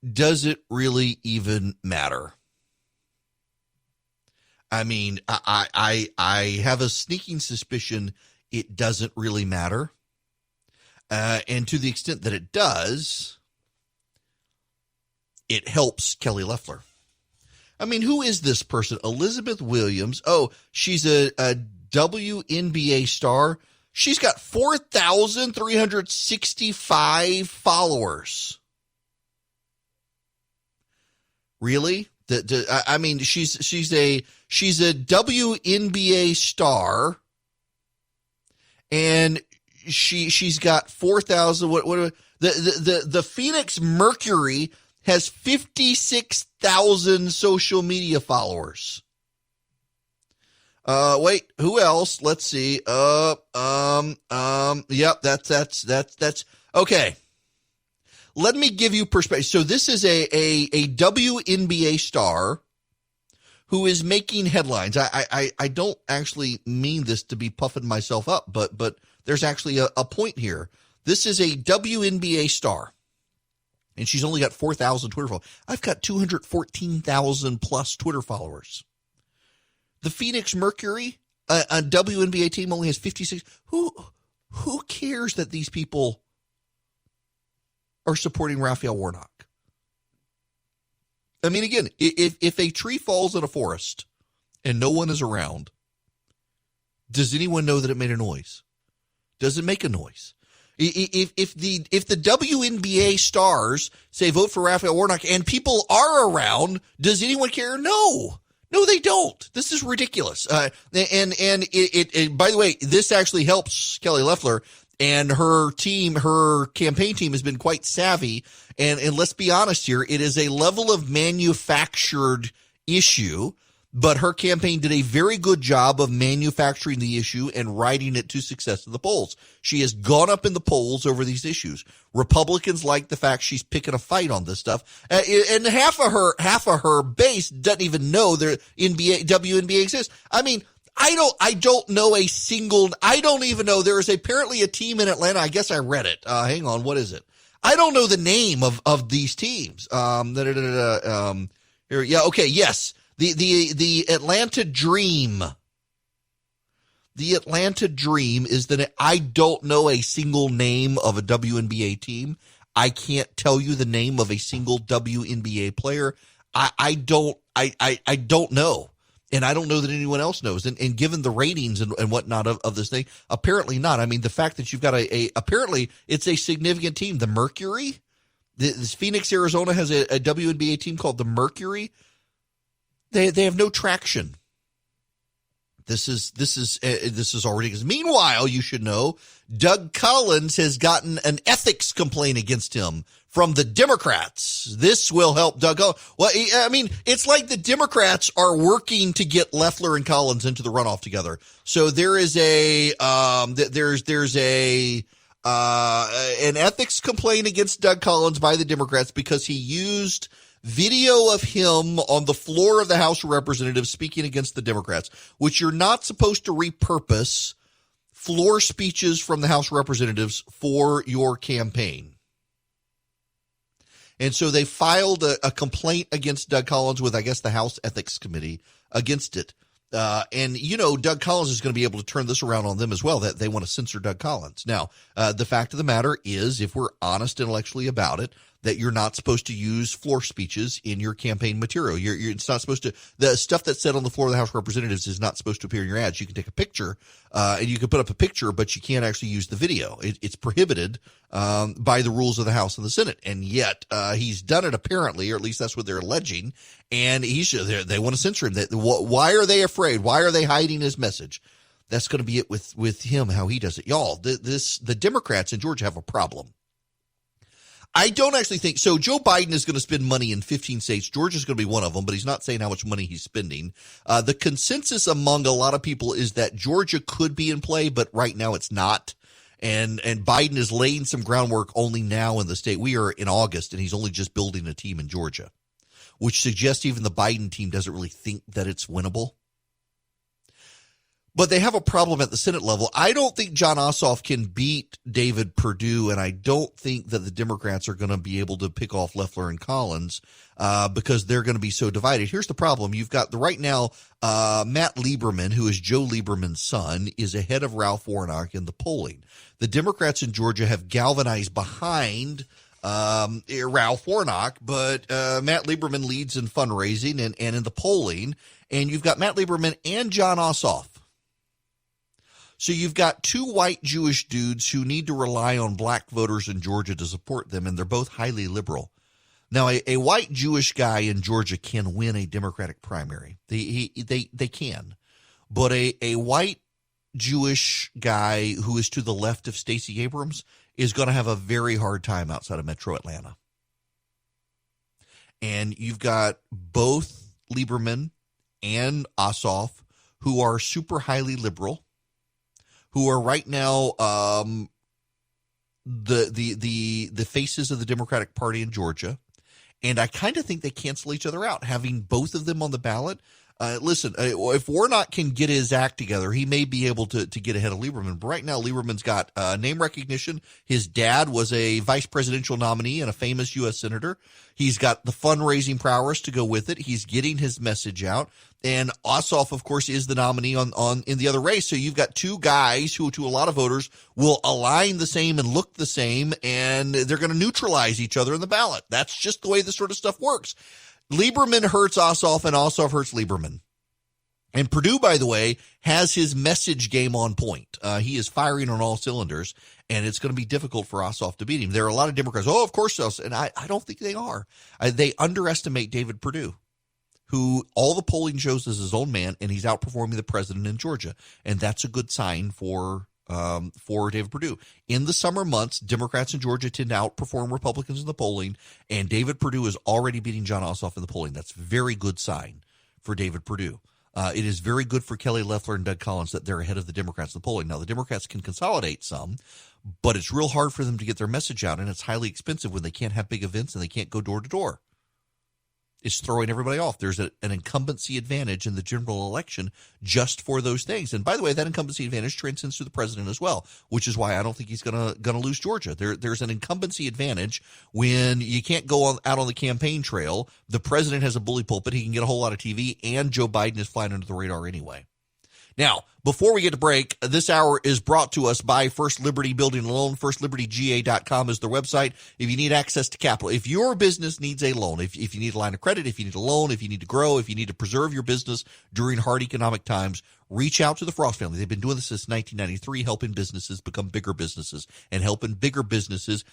Does it really even matter? I mean, I have a sneaking suspicion it doesn't really matter. And to the extent that it does, it helps Kelly Loeffler. I mean, who is this person? Elizabeth Williams. Oh, she's a WNBA star. She's got 4,365 followers. Really? I mean, she's a WNBA star, and she's got 4,000. The Phoenix Mercury has 56,000 social media followers. Wait, who else? Let's see. Yep, that's okay. Let me give you perspective. So this is a WNBA star who is making headlines. I don't actually mean this to be puffing myself up, but there's actually a point here. This is a WNBA star, and she's only got 4,000 Twitter followers. I've got 214,000 plus Twitter followers. The Phoenix Mercury, a WNBA team, only has 56. Who cares that these people are supporting Raphael Warnock? I mean, again, if a tree falls in a forest and no one is around, does anyone know that it made a noise? Does it make a noise? If the WNBA stars say vote for Raphael Warnock and people are around, does anyone care? No, they don't. This is ridiculous. And by the way, this actually helps Kelly Loeffler. And her campaign team has been quite savvy. And let's be honest here, it is a level of manufactured issue, but her campaign did a very good job of manufacturing the issue and riding it to success in the polls. She has gone up in the polls over these issues. Republicans like the fact she's picking a fight on this stuff. And half of her base doesn't even know their WNBA exists. I mean, I don't know a single, I don't even know. There is apparently a team in Atlanta. I guess I read it. Hang on. What is it? I don't know the name of these teams. Here, yeah. Okay. Yes. The Atlanta Dream. The Atlanta Dream is that I don't know a single name of a WNBA team. I can't tell you the name of a single WNBA player. I don't know. And I don't know that anyone else knows. And given the ratings and whatnot of this thing, apparently not. I mean, the fact that you've got apparently it's a significant team. The Mercury, this Phoenix, Arizona has a WNBA team called the Mercury. They have no traction. This is already, because meanwhile, you should know, Doug Collins has gotten an ethics complaint against him from the Democrats. This will help Doug Collins. Well, I mean, it's like the Democrats are working to get Loeffler and Collins into the runoff together. So there is an ethics complaint against Doug Collins by the Democrats because he used video of him on the floor of the House of Representatives speaking against the Democrats, which you're not supposed to repurpose floor speeches from the House of Representatives for your campaign. And so they filed a complaint against Doug Collins with, I guess, the House Ethics Committee against it. And, you know, Doug Collins is going to be able to turn this around on them as well, that they want to censor Doug Collins. Now, the fact of the matter is, if we're honest intellectually about it, that you're not supposed to use floor speeches in your campaign material. It's not supposed to, the stuff that's said on the floor of the House of Representatives is not supposed to appear in your ads. You can take a picture, and you can put up a picture, but you can't actually use the video. It's prohibited by the rules of the House and the Senate. And yet he's done it apparently, or at least that's what they're alleging. And they want to censor him. Why are they afraid? Why are they hiding his message? That's going to be it with him, how he does it. Y'all, the Democrats in Georgia have a problem. I don't actually think so. Joe Biden is going to spend money in 15 states. Georgia's going to be one of them, but he's not saying how much money he's spending. The consensus among a lot of people is that Georgia could be in play, but right now it's not. And Biden is laying some groundwork only now in the state. We are in August, and he's only just building a team in Georgia, which suggests even the Biden team doesn't really think that it's winnable. But they have a problem at the Senate level. I don't think Jon Ossoff can beat David Perdue, and I don't think that the Democrats are going to be able to pick off Loeffler and Collins because they're going to be so divided. Here's the problem. You've got right now Matt Lieberman, who is Joe Lieberman's son, is ahead of Ralph Warnock in the polling. The Democrats in Georgia have galvanized behind Ralph Warnock, but Matt Lieberman leads in fundraising and in the polling, and you've got Matt Lieberman and Jon Ossoff. So you've got two white Jewish dudes who need to rely on black voters in Georgia to support them, and they're both highly liberal. Now, a white Jewish guy in Georgia can win a Democratic primary. They can. But a white Jewish guy who is to the left of Stacey Abrams is going to have a very hard time outside of Metro Atlanta. And you've got both Lieberman and Ossoff who are super highly liberal, who are right now the faces of the Democratic Party in Georgia. And I kind of think they cancel each other out, having both of them on the ballot. Listen, if Warnock can get his act together, he may be able to get ahead of Lieberman. But right now, Lieberman's got name recognition. His dad was a vice presidential nominee and a famous U.S. senator. He's got the fundraising prowess to go with it. He's getting his message out. And Ossoff, of course, is the nominee in the other race. So you've got two guys who, to a lot of voters, will align the same and look the same, and they're going to neutralize each other in the ballot. That's just the way this sort of stuff works. Lieberman hurts Ossoff, and Ossoff hurts Lieberman. And Perdue, by the way, has his message game on point. He is firing on all cylinders, and it's going to be difficult for Ossoff to beat him. There are a lot of Democrats, of course, and I don't think they are. They underestimate David Perdue, who all the polling shows is his own man, and he's outperforming the president in Georgia. And that's a good sign for David Perdue. In the summer months, Democrats in Georgia tend to outperform Republicans in the polling, and David Perdue is already beating Jon Ossoff in the polling. That's a very good sign for David Perdue. It is very good for Kelly Loeffler and Doug Collins that they're ahead of the Democrats in the polling. Now, the Democrats can consolidate some, but it's real hard for them to get their message out, and it's highly expensive when they can't have big events and they can't go door to door. It's throwing everybody off. There's an incumbency advantage in the general election just for those things. And by the way, that incumbency advantage transcends to the president as well, which is why I don't think he's gonna lose Georgia. There's an incumbency advantage when you can't go out on the campaign trail. The president has a bully pulpit. He can get a whole lot of TV, and Joe Biden is flying under the radar anyway. Now, before we get to break, this hour is brought to us by First Liberty Building a Loan. FirstLibertyGA.com is their website. If you need access to capital, if your business needs a loan, if you need a line of credit, if you need a loan, if you need to grow, if you need to preserve your business during hard economic times, reach out to the Frost family. They've been doing this since 1993, helping businesses become bigger businesses and helping bigger businesses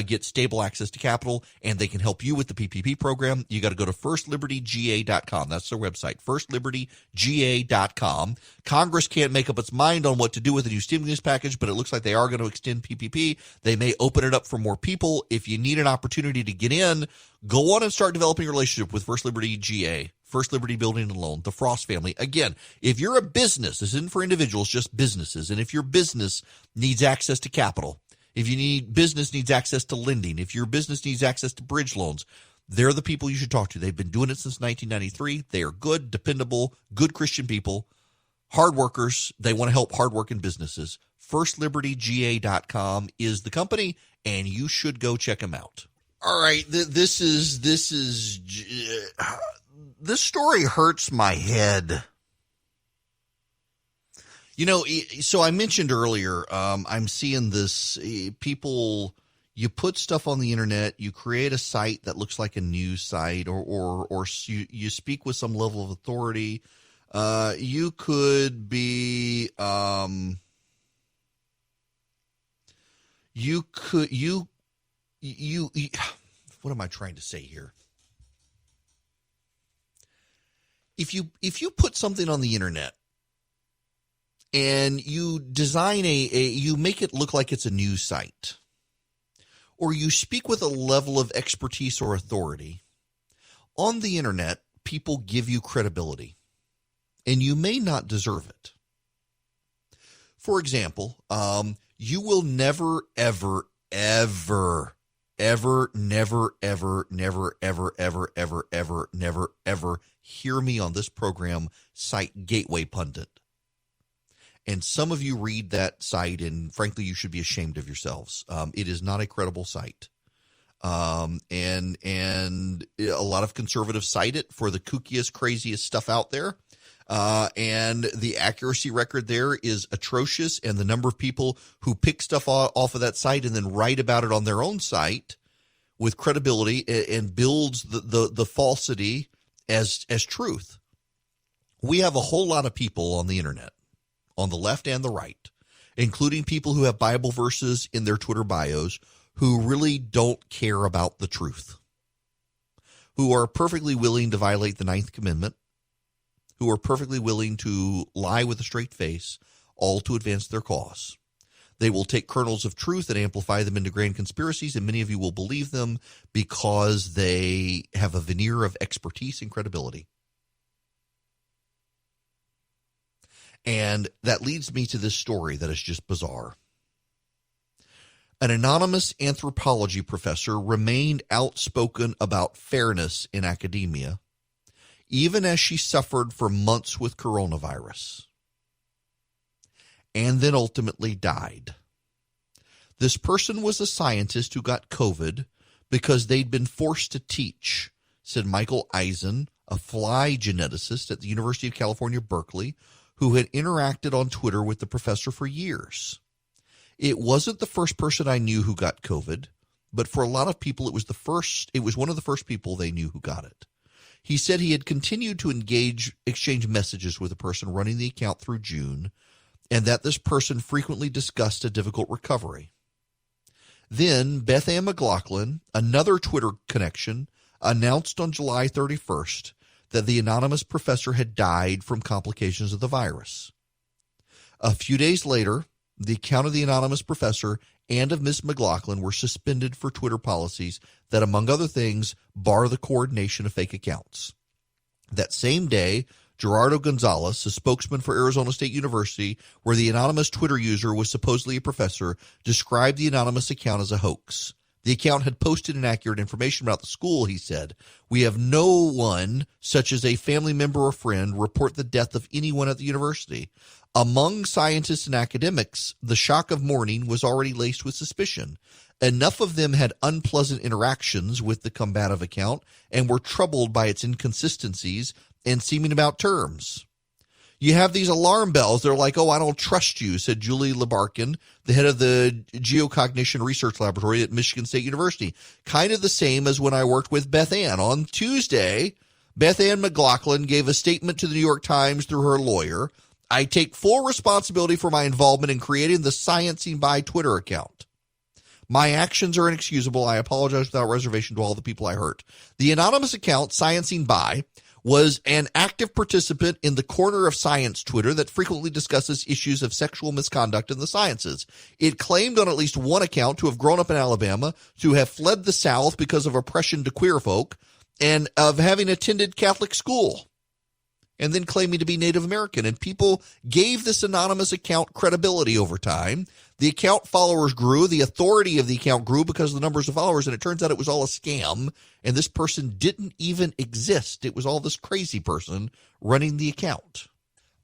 get stable access to capital, and they can help you with the PPP program. You got to go to FirstLibertyGA.com. That's their website, FirstLibertyGA.com. Congress can't make up its mind on what to do with the new stimulus package, but it looks like they are going to extend PPP. They may open it up for more people. If you need an opportunity to get in, go on and start developing a relationship with First Liberty GA. First Liberty Building and Loan, the Frost family. Again, if you're a business, this isn't for individuals, just businesses. And if your business needs access to capital, if you need business needs access to lending, if your business needs access to bridge loans, they're the people you should talk to. They've been doing it since 1993. They are good, dependable, good Christian people, hard workers. They want to help hardworking businesses. FirstLibertyGA.com is the company, and you should go check them out. All right, this story hurts my head. You know, so I mentioned earlier, I'm seeing this people, You put stuff on the internet, you create a site that looks like a news site, or you speak with some level of authority. You could be, what am I trying to say here? If you put something on the internet and you design you make it look like it's a news site, or you speak with a level of expertise or authority, on the internet, people give you credibility, and you may not deserve it. For example, you will never, ever, ever, ever, never, ever, never, ever, ever, ever, ever, never, ever hear me on this program cite Gateway Pundit. And some of you read that site, and frankly, you should be ashamed of yourselves. It is not a credible site. And a lot of conservatives cite it for the kookiest, craziest stuff out there. And the accuracy record there is atrocious. And the number of people who pick stuff off of that site and then write about it on their own site with credibility and builds the falsity as truth. We have a whole lot of people on the internet, on the left and the right, including people who have Bible verses in their Twitter bios, who really don't care about the truth, who are perfectly willing to violate the Ninth Commandment, who are perfectly willing to lie with a straight face, all to advance their cause. They will take kernels of truth and amplify them into grand conspiracies, and many of you will believe them because they have a veneer of expertise and credibility. And that leads me to this story that is just bizarre. An anonymous anthropology professor remained outspoken about fairness in academia, even as she suffered for months with coronavirus, and then ultimately died. This person was a scientist who got COVID because they'd been forced to teach, said Michael Eisen, a fly geneticist at the University of California, Berkeley, who had interacted on Twitter with the professor for years. It wasn't the first person I knew who got COVID, but for a lot of people, it was one of the first people they knew who got it. He said he had continued to exchange messages with the person running the account through June, and that this person frequently discussed a difficult recovery. Then Beth Ann McLaughlin, another Twitter connection, announced on July 31st that the anonymous professor had died from complications of the virus. A few days later, the account of the anonymous professor and of Ms. McLaughlin were suspended for Twitter policies that, among other things, bar the coordination of fake accounts. That same day, Gerardo Gonzalez, a spokesman for Arizona State University, where the anonymous Twitter user was supposedly a professor, described the anonymous account as a hoax. The account had posted inaccurate information about the school, he said. We have no one, such as a family member or friend, report the death of anyone at the university. Among scientists and academics, the shock of mourning was already laced with suspicion. Enough of them had unpleasant interactions with the combative account and were troubled by its inconsistencies and seeming about terms. You have these alarm bells. They're like, oh, I don't trust you, said Julie Lebarkin, the head of the Geocognition Research Laboratory at Michigan State University. Kind of the same as when I worked with Beth Ann. On Tuesday, Beth Ann McLaughlin gave a statement to the New York Times through her lawyer. I take full responsibility for my involvement in creating the Sciencing By Twitter account. My actions are inexcusable. I apologize without reservation to all the people I hurt. The anonymous account, Sciencing By, was an active participant in the Corner of Science Twitter that frequently discusses issues of sexual misconduct in the sciences. It claimed on at least one account to have grown up in Alabama, to have fled the South because of oppression to queer folk, and of having attended Catholic school, and then claiming to be Native American. And people gave this anonymous account credibility over time. The account followers grew. The authority of the account grew because of the numbers of followers, and it turns out it was all a scam, and this person didn't even exist. It was all this crazy person running the account.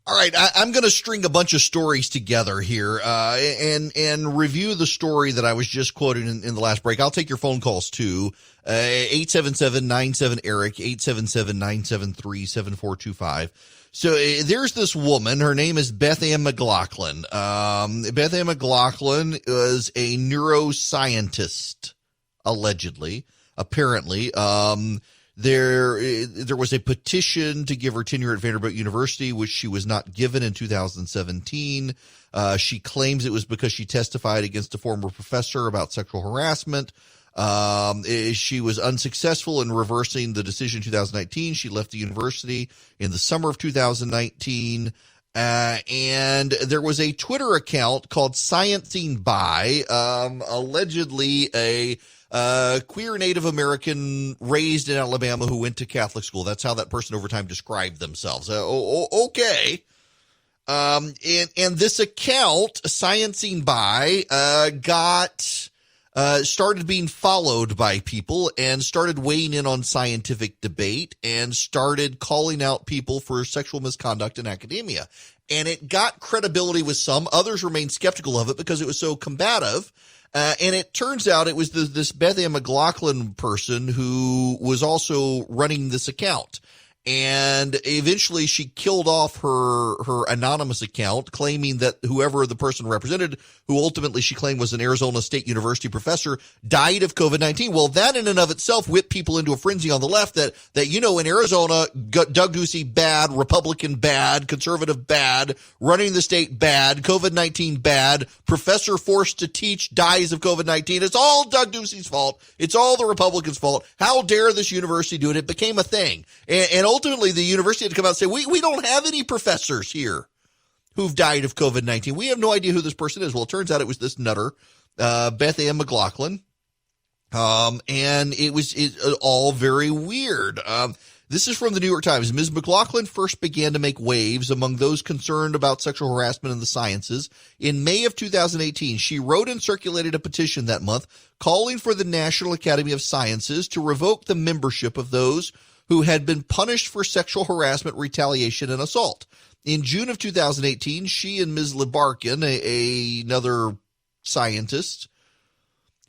All right, I'm going to string a bunch of stories together here and review the story that I was just quoting in the last break. I'll take your phone calls too. 877-97-ERIC, 877-973-7425. So there's this woman. Her name is Beth Ann McLaughlin. Beth Ann McLaughlin is a neuroscientist, allegedly, apparently. There was a petition to give her tenure at Vanderbilt University, which she was not given in 2017. She claims it was because she testified against a former professor about sexual harassment. She was unsuccessful in reversing the decision in 2019. She left the university in the summer of 2019. And there was a Twitter account called Sciencing By, allegedly a queer Native American raised in Alabama who went to Catholic school. That's how that person over time described themselves. Okay. And this account, Sciencing By, started being followed by people and started weighing in on scientific debate and started calling out people for sexual misconduct in academia. And it got credibility with some. Others remained skeptical of it because it was so combative. And it turns out it was this Beth Ann McLaughlin person who was also running this account. And eventually she killed off her anonymous account, claiming that whoever the person represented, who ultimately she claimed was an Arizona State University professor, died of COVID-19. Well, that in and of itself whipped people into a frenzy on the left that in Arizona, Doug Ducey bad, Republican bad, conservative bad, running the state bad, COVID-19 bad, professor forced to teach dies of COVID-19. It's all Doug Ducey's fault. It's all the Republicans' fault. How dare this university do it? It became a thing. And ultimately, the university had to come out and say, we don't have any professors here who've died of COVID-19. We have no idea who this person is. Well, it turns out it was this nutter, Beth Ann McLaughlin. And it was all very weird. This is from the New York Times. Ms. McLaughlin first began to make waves among those concerned about sexual harassment in the sciences. In May of 2018, she wrote and circulated a petition that month calling for the National Academy of Sciences to revoke the membership of those who had been punished for sexual harassment, retaliation, and assault. In June of 2018, she and Ms. Libarkin, another scientist,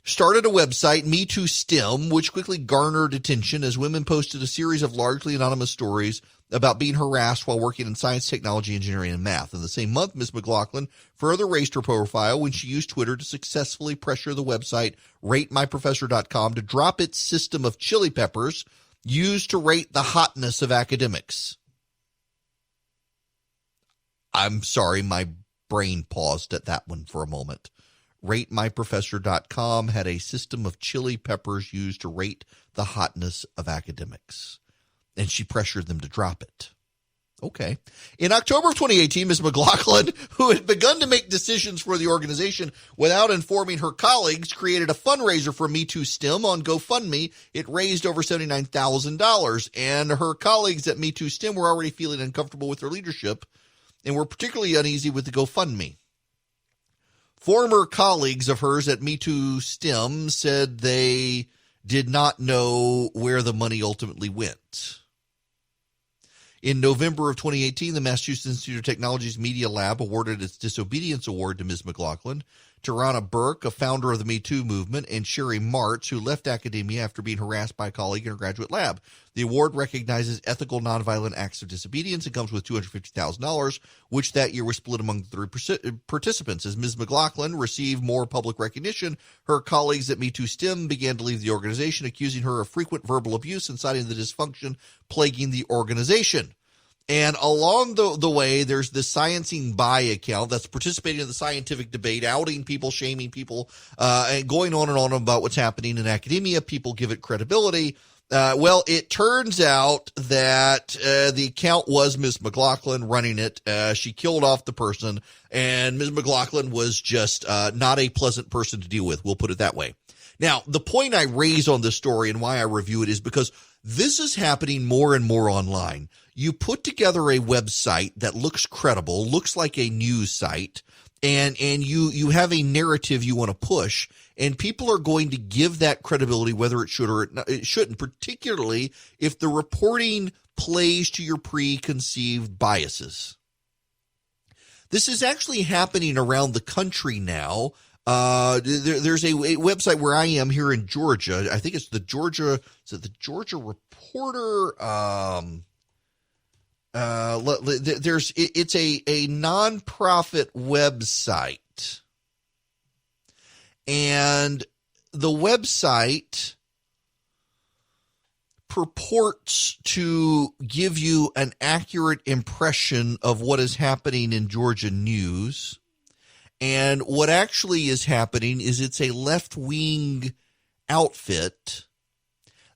started a website, Me Too STEM, which quickly garnered attention as women posted a series of largely anonymous stories about being harassed while working in science, technology, engineering, and math. In the same month, Ms. McLaughlin further raised her profile when she used Twitter to successfully pressure the website RateMyProfessor.com to drop its system of chili peppers used to rate the hotness of academics. I'm sorry, my brain paused at that one for a moment. RateMyProfessor.com had a system of chili peppers used to rate the hotness of academics, and she pressured them to drop it. Okay. In October of 2018, Ms. McLaughlin, who had begun to make decisions for the organization without informing her colleagues, created a fundraiser for Me Too STEM on GoFundMe. It raised over $79,000, and her colleagues at Me Too STEM were already feeling uncomfortable with her leadership and were particularly uneasy with the GoFundMe. Former colleagues of hers at Me Too STEM said they did not know where the money ultimately went. In November of 2018, the Massachusetts Institute of Technology's Media Lab awarded its Disobedience Award to Ms. McLaughlin. Tarana Burke, a founder of the Me Too movement, and Sherry Martz, who left academia after being harassed by a colleague in her graduate lab. The award recognizes ethical, nonviolent acts of disobedience and comes with $250,000, which that year was split among the three participants. As Ms. McLaughlin received more public recognition, her colleagues at Me Too STEM began to leave the organization, accusing her of frequent verbal abuse and citing the dysfunction plaguing the organization. And along the way, there's this Sciencing By account that's participating in the scientific debate, outing people, shaming people, and going on and on about what's happening in academia. People give it credibility. Well, it turns out that the account was Ms. McLaughlin running it. She killed off the person, and Ms. McLaughlin was just not a pleasant person to deal with. We'll put it that way. Now, the point I raise on this story and why I review it is because this is happening more and more online. You put together a website that looks credible, looks like a news site, and you have a narrative you want to push, and people are going to give that credibility whether it should or it shouldn't, particularly if the reporting plays to your preconceived biases. This is actually happening around the country now. There's a website where I am here in Georgia. I think it's the Georgia Reporter. It's a nonprofit website, and the website purports to give you an accurate impression of what is happening in Georgia news. And what actually is happening is it's a left-wing outfit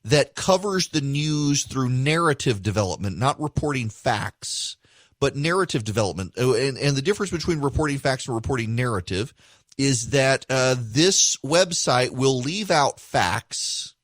that covers the news through narrative development, not reporting facts, but narrative development. And the difference between reporting facts and reporting narrative is that this website will leave out facts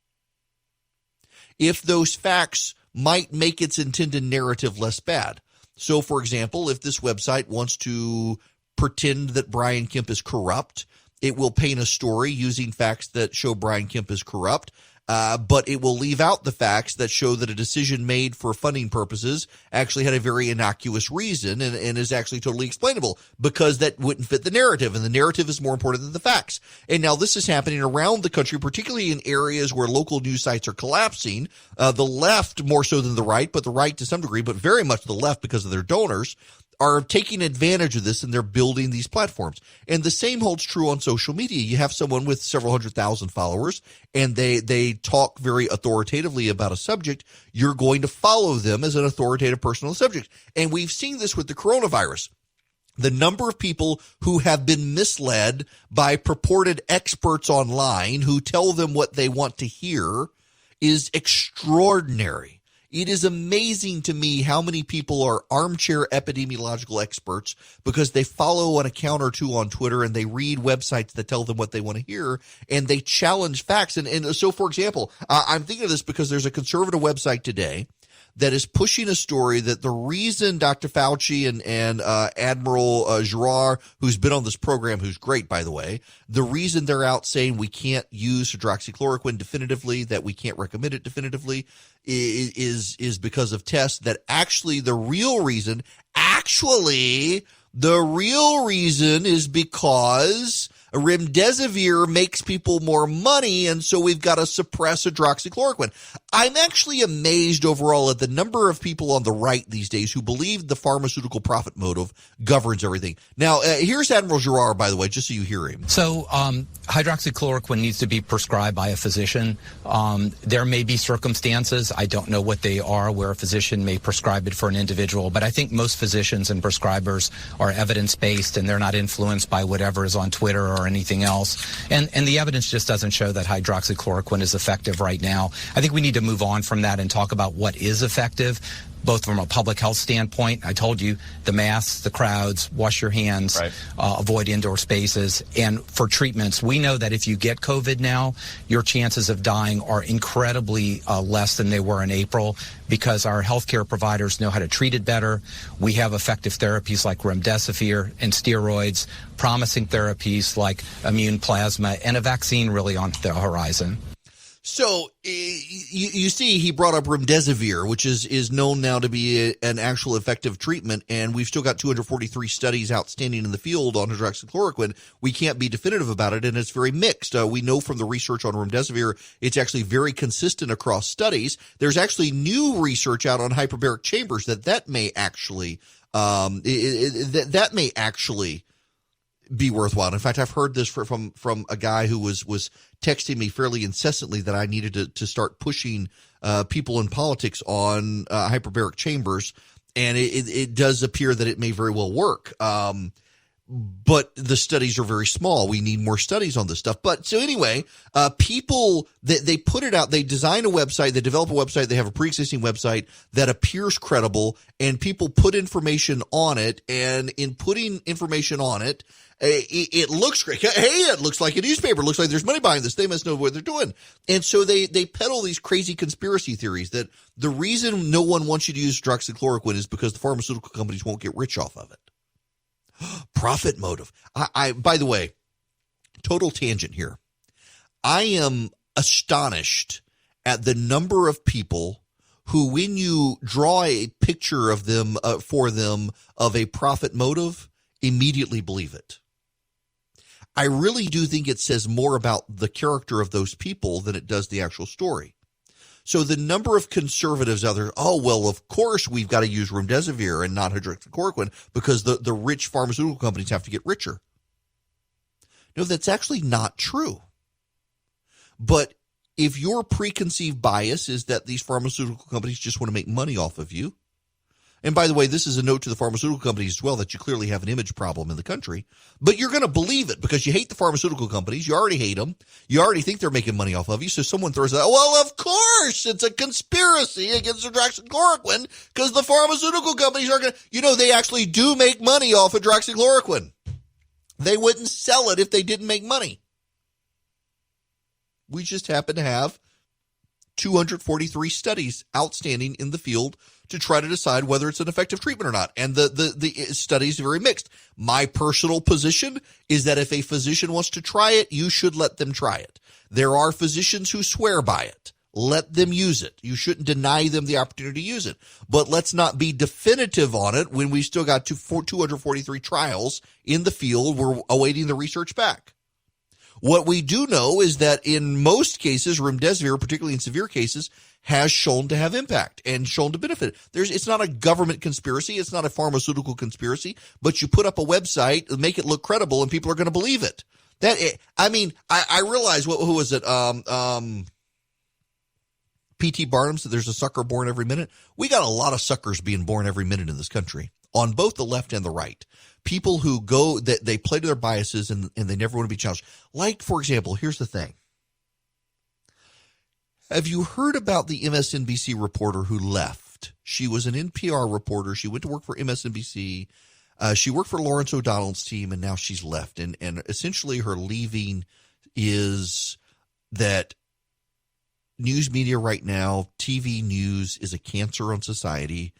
if those facts might make its intended narrative less bad. So, for example, if this website wants to pretend that Brian Kemp is corrupt, it will paint a story using facts that show Brian Kemp is corrupt, but it will leave out the facts that show that a decision made for funding purposes actually had a very innocuous reason and is actually totally explainable, because that wouldn't fit the narrative, and the narrative is more important than the facts. And now this is happening around the country, particularly in areas where local news sites are collapsing. The left more so than the right, but the right to some degree, but very much the left because of their donors, are taking advantage of this, and they're building these platforms. And the same holds true on social media. You have someone with several 100,000 followers, and they talk very authoritatively about a subject. You're going to follow them as an authoritative person on the subject. And we've seen this with the coronavirus. The number of people who have been misled by purported experts online who tell them what they want to hear is extraordinary. It is amazing to me how many people are armchair epidemiological experts because they follow an account or two on Twitter and they read websites that tell them what they want to hear, and they challenge facts. And so, for example, I'm thinking of this because there's a conservative website today that is pushing a story that the reason Dr. Fauci and Admiral Girard, who's been on this program, who's great, by the way, the reason they're out saying we can't use hydroxychloroquine definitively, that we can't recommend it definitively, is because of tests. That actually the real reason is because remdesivir makes people more money, and so we've got to suppress hydroxychloroquine. I'm actually amazed overall at the number of people on the right these days who believe the pharmaceutical profit motive governs everything. Now, here's Admiral Girard, by the way, just so you hear him. So hydroxychloroquine needs to be prescribed by a physician. There may be circumstances, I don't know what they are, where a physician may prescribe it for an individual, but I think most physicians and prescribers are evidence-based, and they're not influenced by whatever is on Twitter or anything else. And the evidence just doesn't show that hydroxychloroquine is effective right now. I think we need to move on from that and talk about what is effective, both from a public health standpoint. I told you, the masks, the crowds, wash your hands, right. Avoid indoor spaces. And for treatments, we know that if you get COVID now, your chances of dying are incredibly less than they were in April, because our healthcare providers know how to treat it better. We have effective therapies like remdesivir and steroids, promising therapies like immune plasma, and a vaccine really on the horizon. So you see, he brought up remdesivir, which is known now to be an actual effective treatment, and we've still got 243 studies outstanding in the field on hydroxychloroquine. We can't be definitive about it, and it's very mixed. We know from the research on remdesivir, it's actually very consistent across studies. There's actually new research out on hyperbaric chambers that may actually that may actually be worthwhile. In fact, I've heard this from a guy who was texting me fairly incessantly that I needed to start pushing people in politics on hyperbaric chambers, and it does appear that it may very well work. But the studies are very small. We need more studies on this stuff. But so anyway, people, they put it out. They design a website. They develop a website. They have a pre-existing website that appears credible, and people put information on it. And in putting information on it, it looks great. Hey, it looks like a newspaper. It looks like there's money behind this. They must know what they're doing. And so they peddle these crazy conspiracy theories that the reason no one wants you to use hydroxychloroquine is because the pharmaceutical companies won't get rich off of it. Profit motive. By the way, total tangent here. I am astonished at the number of people who, when you draw a picture of them for them of a profit motive, immediately believe it. I really do think it says more about the character of those people than it does the actual story. So the number of conservatives out there, oh, well, of course we've got to use remdesivir and not hydroxychloroquine because the rich pharmaceutical companies have to get richer. No, that's actually not true. But if your preconceived bias is that these pharmaceutical companies just want to make money off of you, and by the way, this is a note to the pharmaceutical companies as well that you clearly have an image problem in the country, but you're going to believe it because you hate the pharmaceutical companies. You already hate them. You already think they're making money off of you. So someone throws out, well, of course, it's a conspiracy against hydroxychloroquine because the pharmaceutical companies are going to, they actually do make money off of hydroxychloroquine. They wouldn't sell it if they didn't make money. We just happen to have 243 studies outstanding in the field to try to decide whether it's an effective treatment or not. And the studies are very mixed. My personal position is that if a physician wants to try it, you should let them try it. There are physicians who swear by it. Let them use it. You shouldn't deny them the opportunity to use it. But let's not be definitive on it when we still got 243 trials in the field. We're awaiting the research back. What we do know is that in most cases, remdesivir, particularly in severe cases, has shown to have impact and shown to benefit. It's not a government conspiracy. It's not a pharmaceutical conspiracy, but you put up a website, make it look credible, and people are going to believe it. I realize, who was it? P.T. Barnum said there's a sucker born every minute. We got a lot of suckers being born every minute in this country on both the left and the right. People who they play to their biases and they never want to be challenged. Like, for example, here's the thing. Have you heard about the MSNBC reporter who left? She was an NPR reporter. She went to work for MSNBC. She worked for Lawrence O'Donnell's team, and now she's left. And essentially her leaving is that news media right now, TV news, is a cancer on society,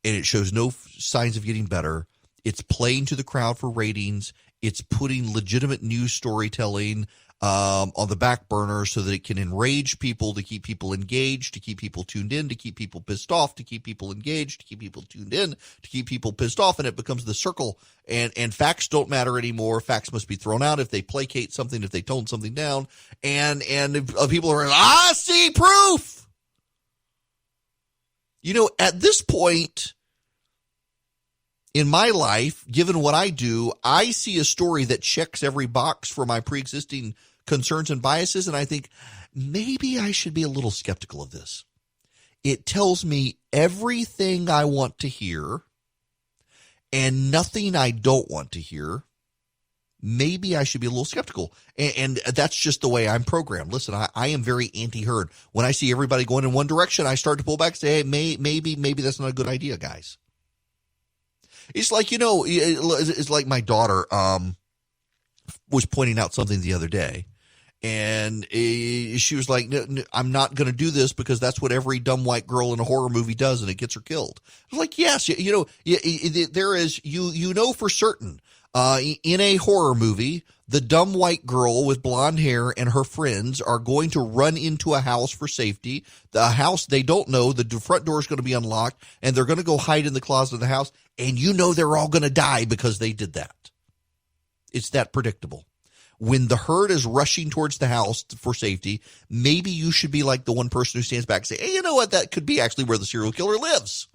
and it shows no signs of getting better. It's playing to the crowd for ratings. It's putting legitimate news storytelling on the back burner so that it can enrage people, to keep people engaged, to keep people tuned in, to keep people pissed off, to keep people engaged, to keep people tuned in, to keep people pissed off, and it becomes the circle. And facts don't matter anymore. Facts must be thrown out if they placate something, if they tone something down, and people are see proof. At this point in my life, given what I do, I see a story that checks every box for my pre-existing concerns and biases, and I think maybe I should be a little skeptical of this. It tells me everything I want to hear and nothing I don't want to hear. Maybe I should be a little skeptical. And that's just the way I'm programmed. Listen, I am very anti-herd. When I see everybody going in one direction, I start to pull back and say, hey, maybe that's not a good idea, guys. It's like, it's like my daughter was pointing out something the other day, and she was like, no, I'm not going to do this because that's what every dumb white girl in a horror movie does, and it gets her killed. I was like, yes, there is, for certain, in a horror movie, the dumb white girl with blonde hair and her friends are going to run into a house for safety. The house they don't know, the front door is going to be unlocked, and they're going to go hide in the closet of the house, and they're all going to die because they did that. It's that predictable. When the herd is rushing towards the house for safety, maybe you should be like the one person who stands back and say, hey, you know what? That could be actually where the serial killer lives.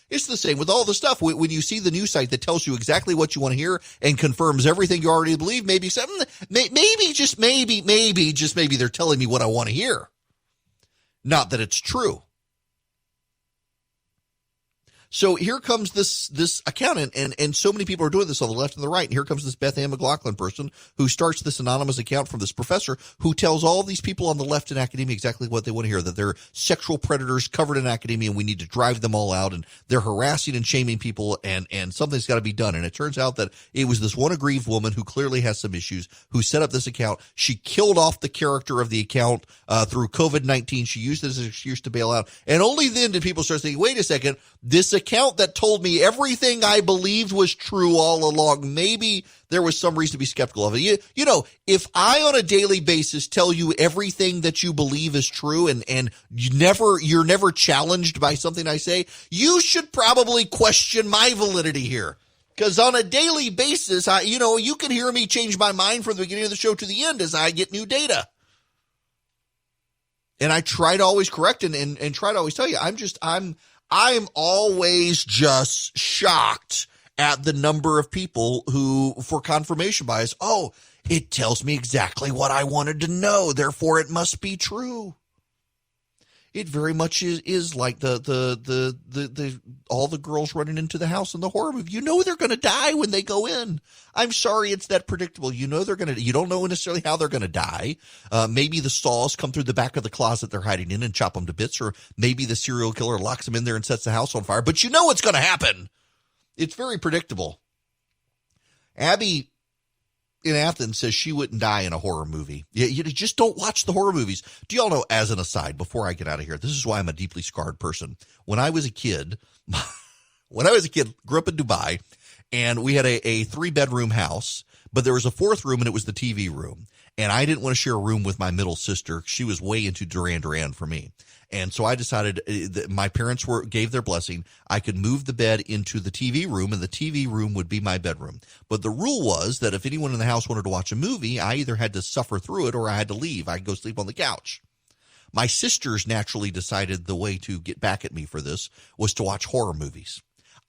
It's the same with all the stuff. When you see the news site that tells you exactly what you want to hear and confirms everything you already believe, maybe they're telling me what I want to hear. Not that it's true. So here comes this accountant, and so many people are doing this on the left and the right. And here comes this Beth Ann McLaughlin person who starts this anonymous account from this professor who tells all these people on the left in academia exactly what they want to hear, that they're sexual predators covered in academia and we need to drive them all out, and they're harassing and shaming people, and something's got to be done. And it turns out that it was this one aggrieved woman who clearly has some issues who set up this account. She killed off the character of the account through COVID-19. She used it as an excuse to bail out. And only then did people start thinking, wait a second, this account that told me everything I believed was true all along, maybe there was some reason to be skeptical of it. If I on a daily basis tell you everything that you believe is true, and you're never challenged by something I say, you should probably question my validity here. Because on a daily basis, you can hear me change my mind from the beginning of the show to the end as I get new data. And I try to always correct and try to always tell you, I'm always just shocked at the number of people who, for confirmation bias, it tells me exactly what I wanted to know, therefore it must be true. It very much is like the all the girls running into the house in the horror movie. You know they're going to die when they go in. I'm sorry, it's that predictable. You know they're going to. You don't know necessarily how they're going to die. Maybe the Saws come through the back of the closet they're hiding in and chop them to bits, or maybe the serial killer locks them in there and sets the house on fire. But you know what's going to happen. It's very predictable. Abby in Athens says she wouldn't die in a horror movie. You just don't watch the horror movies. Do y'all know, as an aside, before I get out of here, this is why I'm a deeply scarred person. When I was a kid, grew up in Dubai, and we had a 3-bedroom house, but there was a 4th room, and it was the TV room. And I didn't want to share a room with my middle sister. She was way into Duran Duran for me. And so I decided that my parents gave their blessing. I could move the bed into the TV room, and the TV room would be my bedroom. But the rule was that if anyone in the house wanted to watch a movie, I either had to suffer through it or I had to leave. I could go sleep on the couch. My sisters naturally decided the way to get back at me for this was to watch horror movies.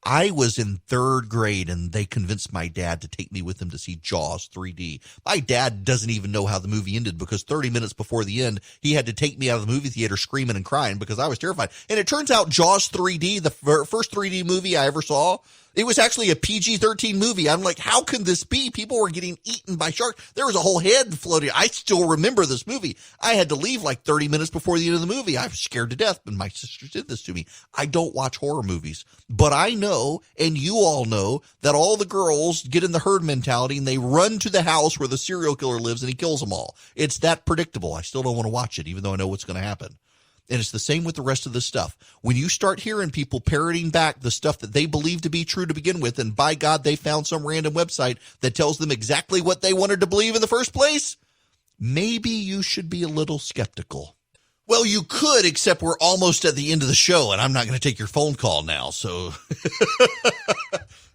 I was in 3rd grade, and they convinced my dad to take me with them to see Jaws 3D. My dad doesn't even know how the movie ended, because 30 minutes before the end, he had to take me out of the movie theater screaming and crying because I was terrified. And it turns out Jaws 3D, the first 3D movie I ever saw, it was actually a PG-13 movie. I'm like, how can this be? People were getting eaten by sharks. There was a whole head floating. I still remember this movie. I had to leave like 30 minutes before the end of the movie. I was scared to death, and my sisters did this to me. I don't watch horror movies, but I know, and you all know, that all the girls get in the herd mentality and they run to the house where the serial killer lives and he kills them all. It's that predictable. I still don't want to watch it, even though I know what's going to happen. And it's the same with the rest of this stuff. When you start hearing people parroting back the stuff that they believe to be true to begin with, and by God, they found some random website that tells them exactly what they wanted to believe in the first place, maybe you should be a little skeptical. Well, you could, except we're almost at the end of the show, and I'm not going to take your phone call now. So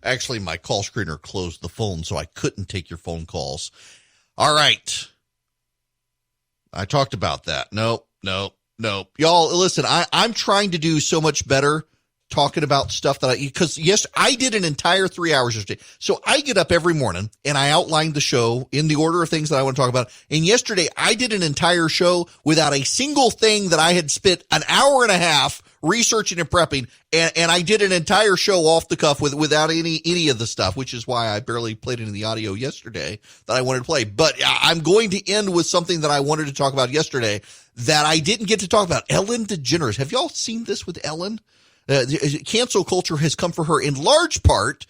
actually, my call screener closed the phone, so I couldn't take your phone calls. All right. I talked about that. Nope. Y'all, listen, I'm trying to do so much better talking about stuff that because yes, I did an entire 3 hours yesterday. So I get up every morning and I outlined the show in the order of things that I want to talk about. And yesterday I did an entire show without a single thing that I had spent an hour and a half researching and prepping. And I did an entire show off the cuff without any of the stuff, which is why I barely played any of the audio yesterday that I wanted to play. But I'm going to end with something that I wanted to talk about yesterday that I didn't get to talk about. Ellen DeGeneres. Have y'all seen this with Ellen? Cancel culture has come for her in large part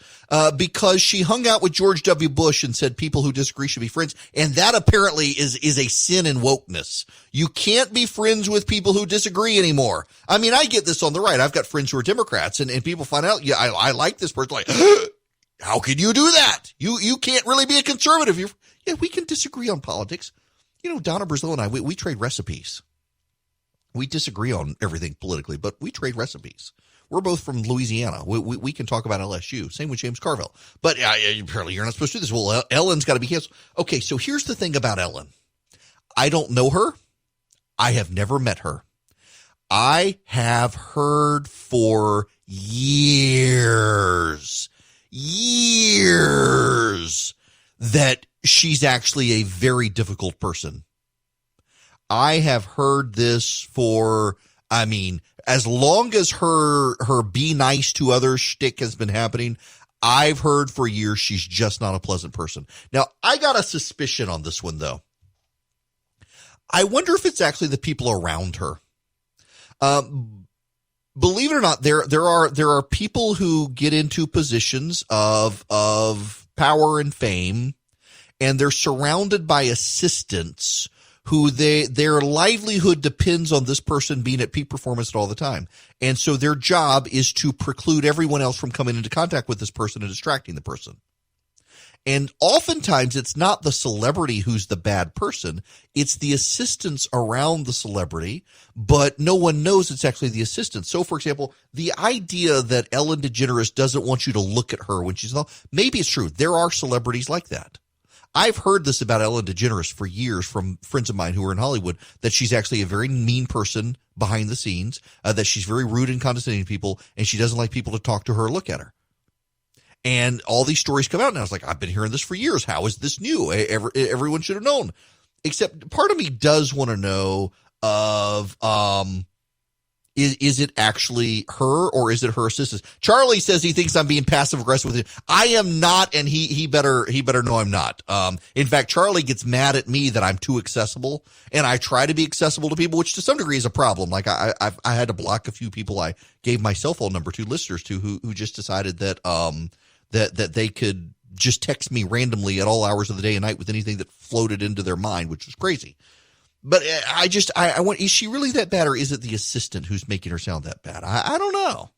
because she hung out with George W. Bush and said people who disagree should be friends. And that apparently is a sin in wokeness. You can't be friends with people who disagree anymore. I mean, I get this on the right. I've got friends who are Democrats, and people find out, yeah, I like this person. Like, how can you do that? You can't really be a conservative. Yeah, we can disagree on politics. You know, Donna Brazil and I, we trade recipes. We disagree on everything politically, but we trade recipes. We're both from Louisiana. We can talk about LSU. Same with James Carville. But apparently you're not supposed to do this. Well, Ellen's got to be canceled. Okay, so here's the thing about Ellen. I don't know her. I have never met her. I have heard for years that she's actually a very difficult person. I have heard this for, as long as her be nice to others shtick has been happening, I've heard for years she's just not a pleasant person. Now, I got a suspicion on this one, though. I wonder if it's actually the people around her. Believe it or not, there are people who get into positions of power and fame, and they're surrounded by assistants who their livelihood depends on this person being at peak performance all the time. And so their job is to preclude everyone else from coming into contact with this person and distracting the person. And oftentimes it's not the celebrity who's the bad person. It's the assistants around the celebrity, but no one knows it's actually the assistant. So, for example, the idea that Ellen DeGeneres doesn't want you to look at her when she's maybe it's true. There are celebrities like that. I've heard this about Ellen DeGeneres for years from friends of mine who are in Hollywood, that she's actually a very mean person behind the scenes, that she's very rude and condescending to people, and she doesn't like people to talk to her or look at her. And all these stories come out, and I was like, I've been hearing this for years. How is this new? Everyone should have known. Except part of me does want to know is it actually her or is it her assistant? Charlie says he thinks I'm being passive aggressive with him. I am not, and he better know I'm not. In fact, Charlie gets mad at me that I'm too accessible, and I try to be accessible to people, which to some degree is a problem. Like I had to block a few people I gave my cell phone number to, listeners to, who just decided that that they could just text me randomly at all hours of the day and night with anything that floated into their mind, which was crazy. But I want, is she really that bad, or is it the assistant who's making her sound that bad? I don't know.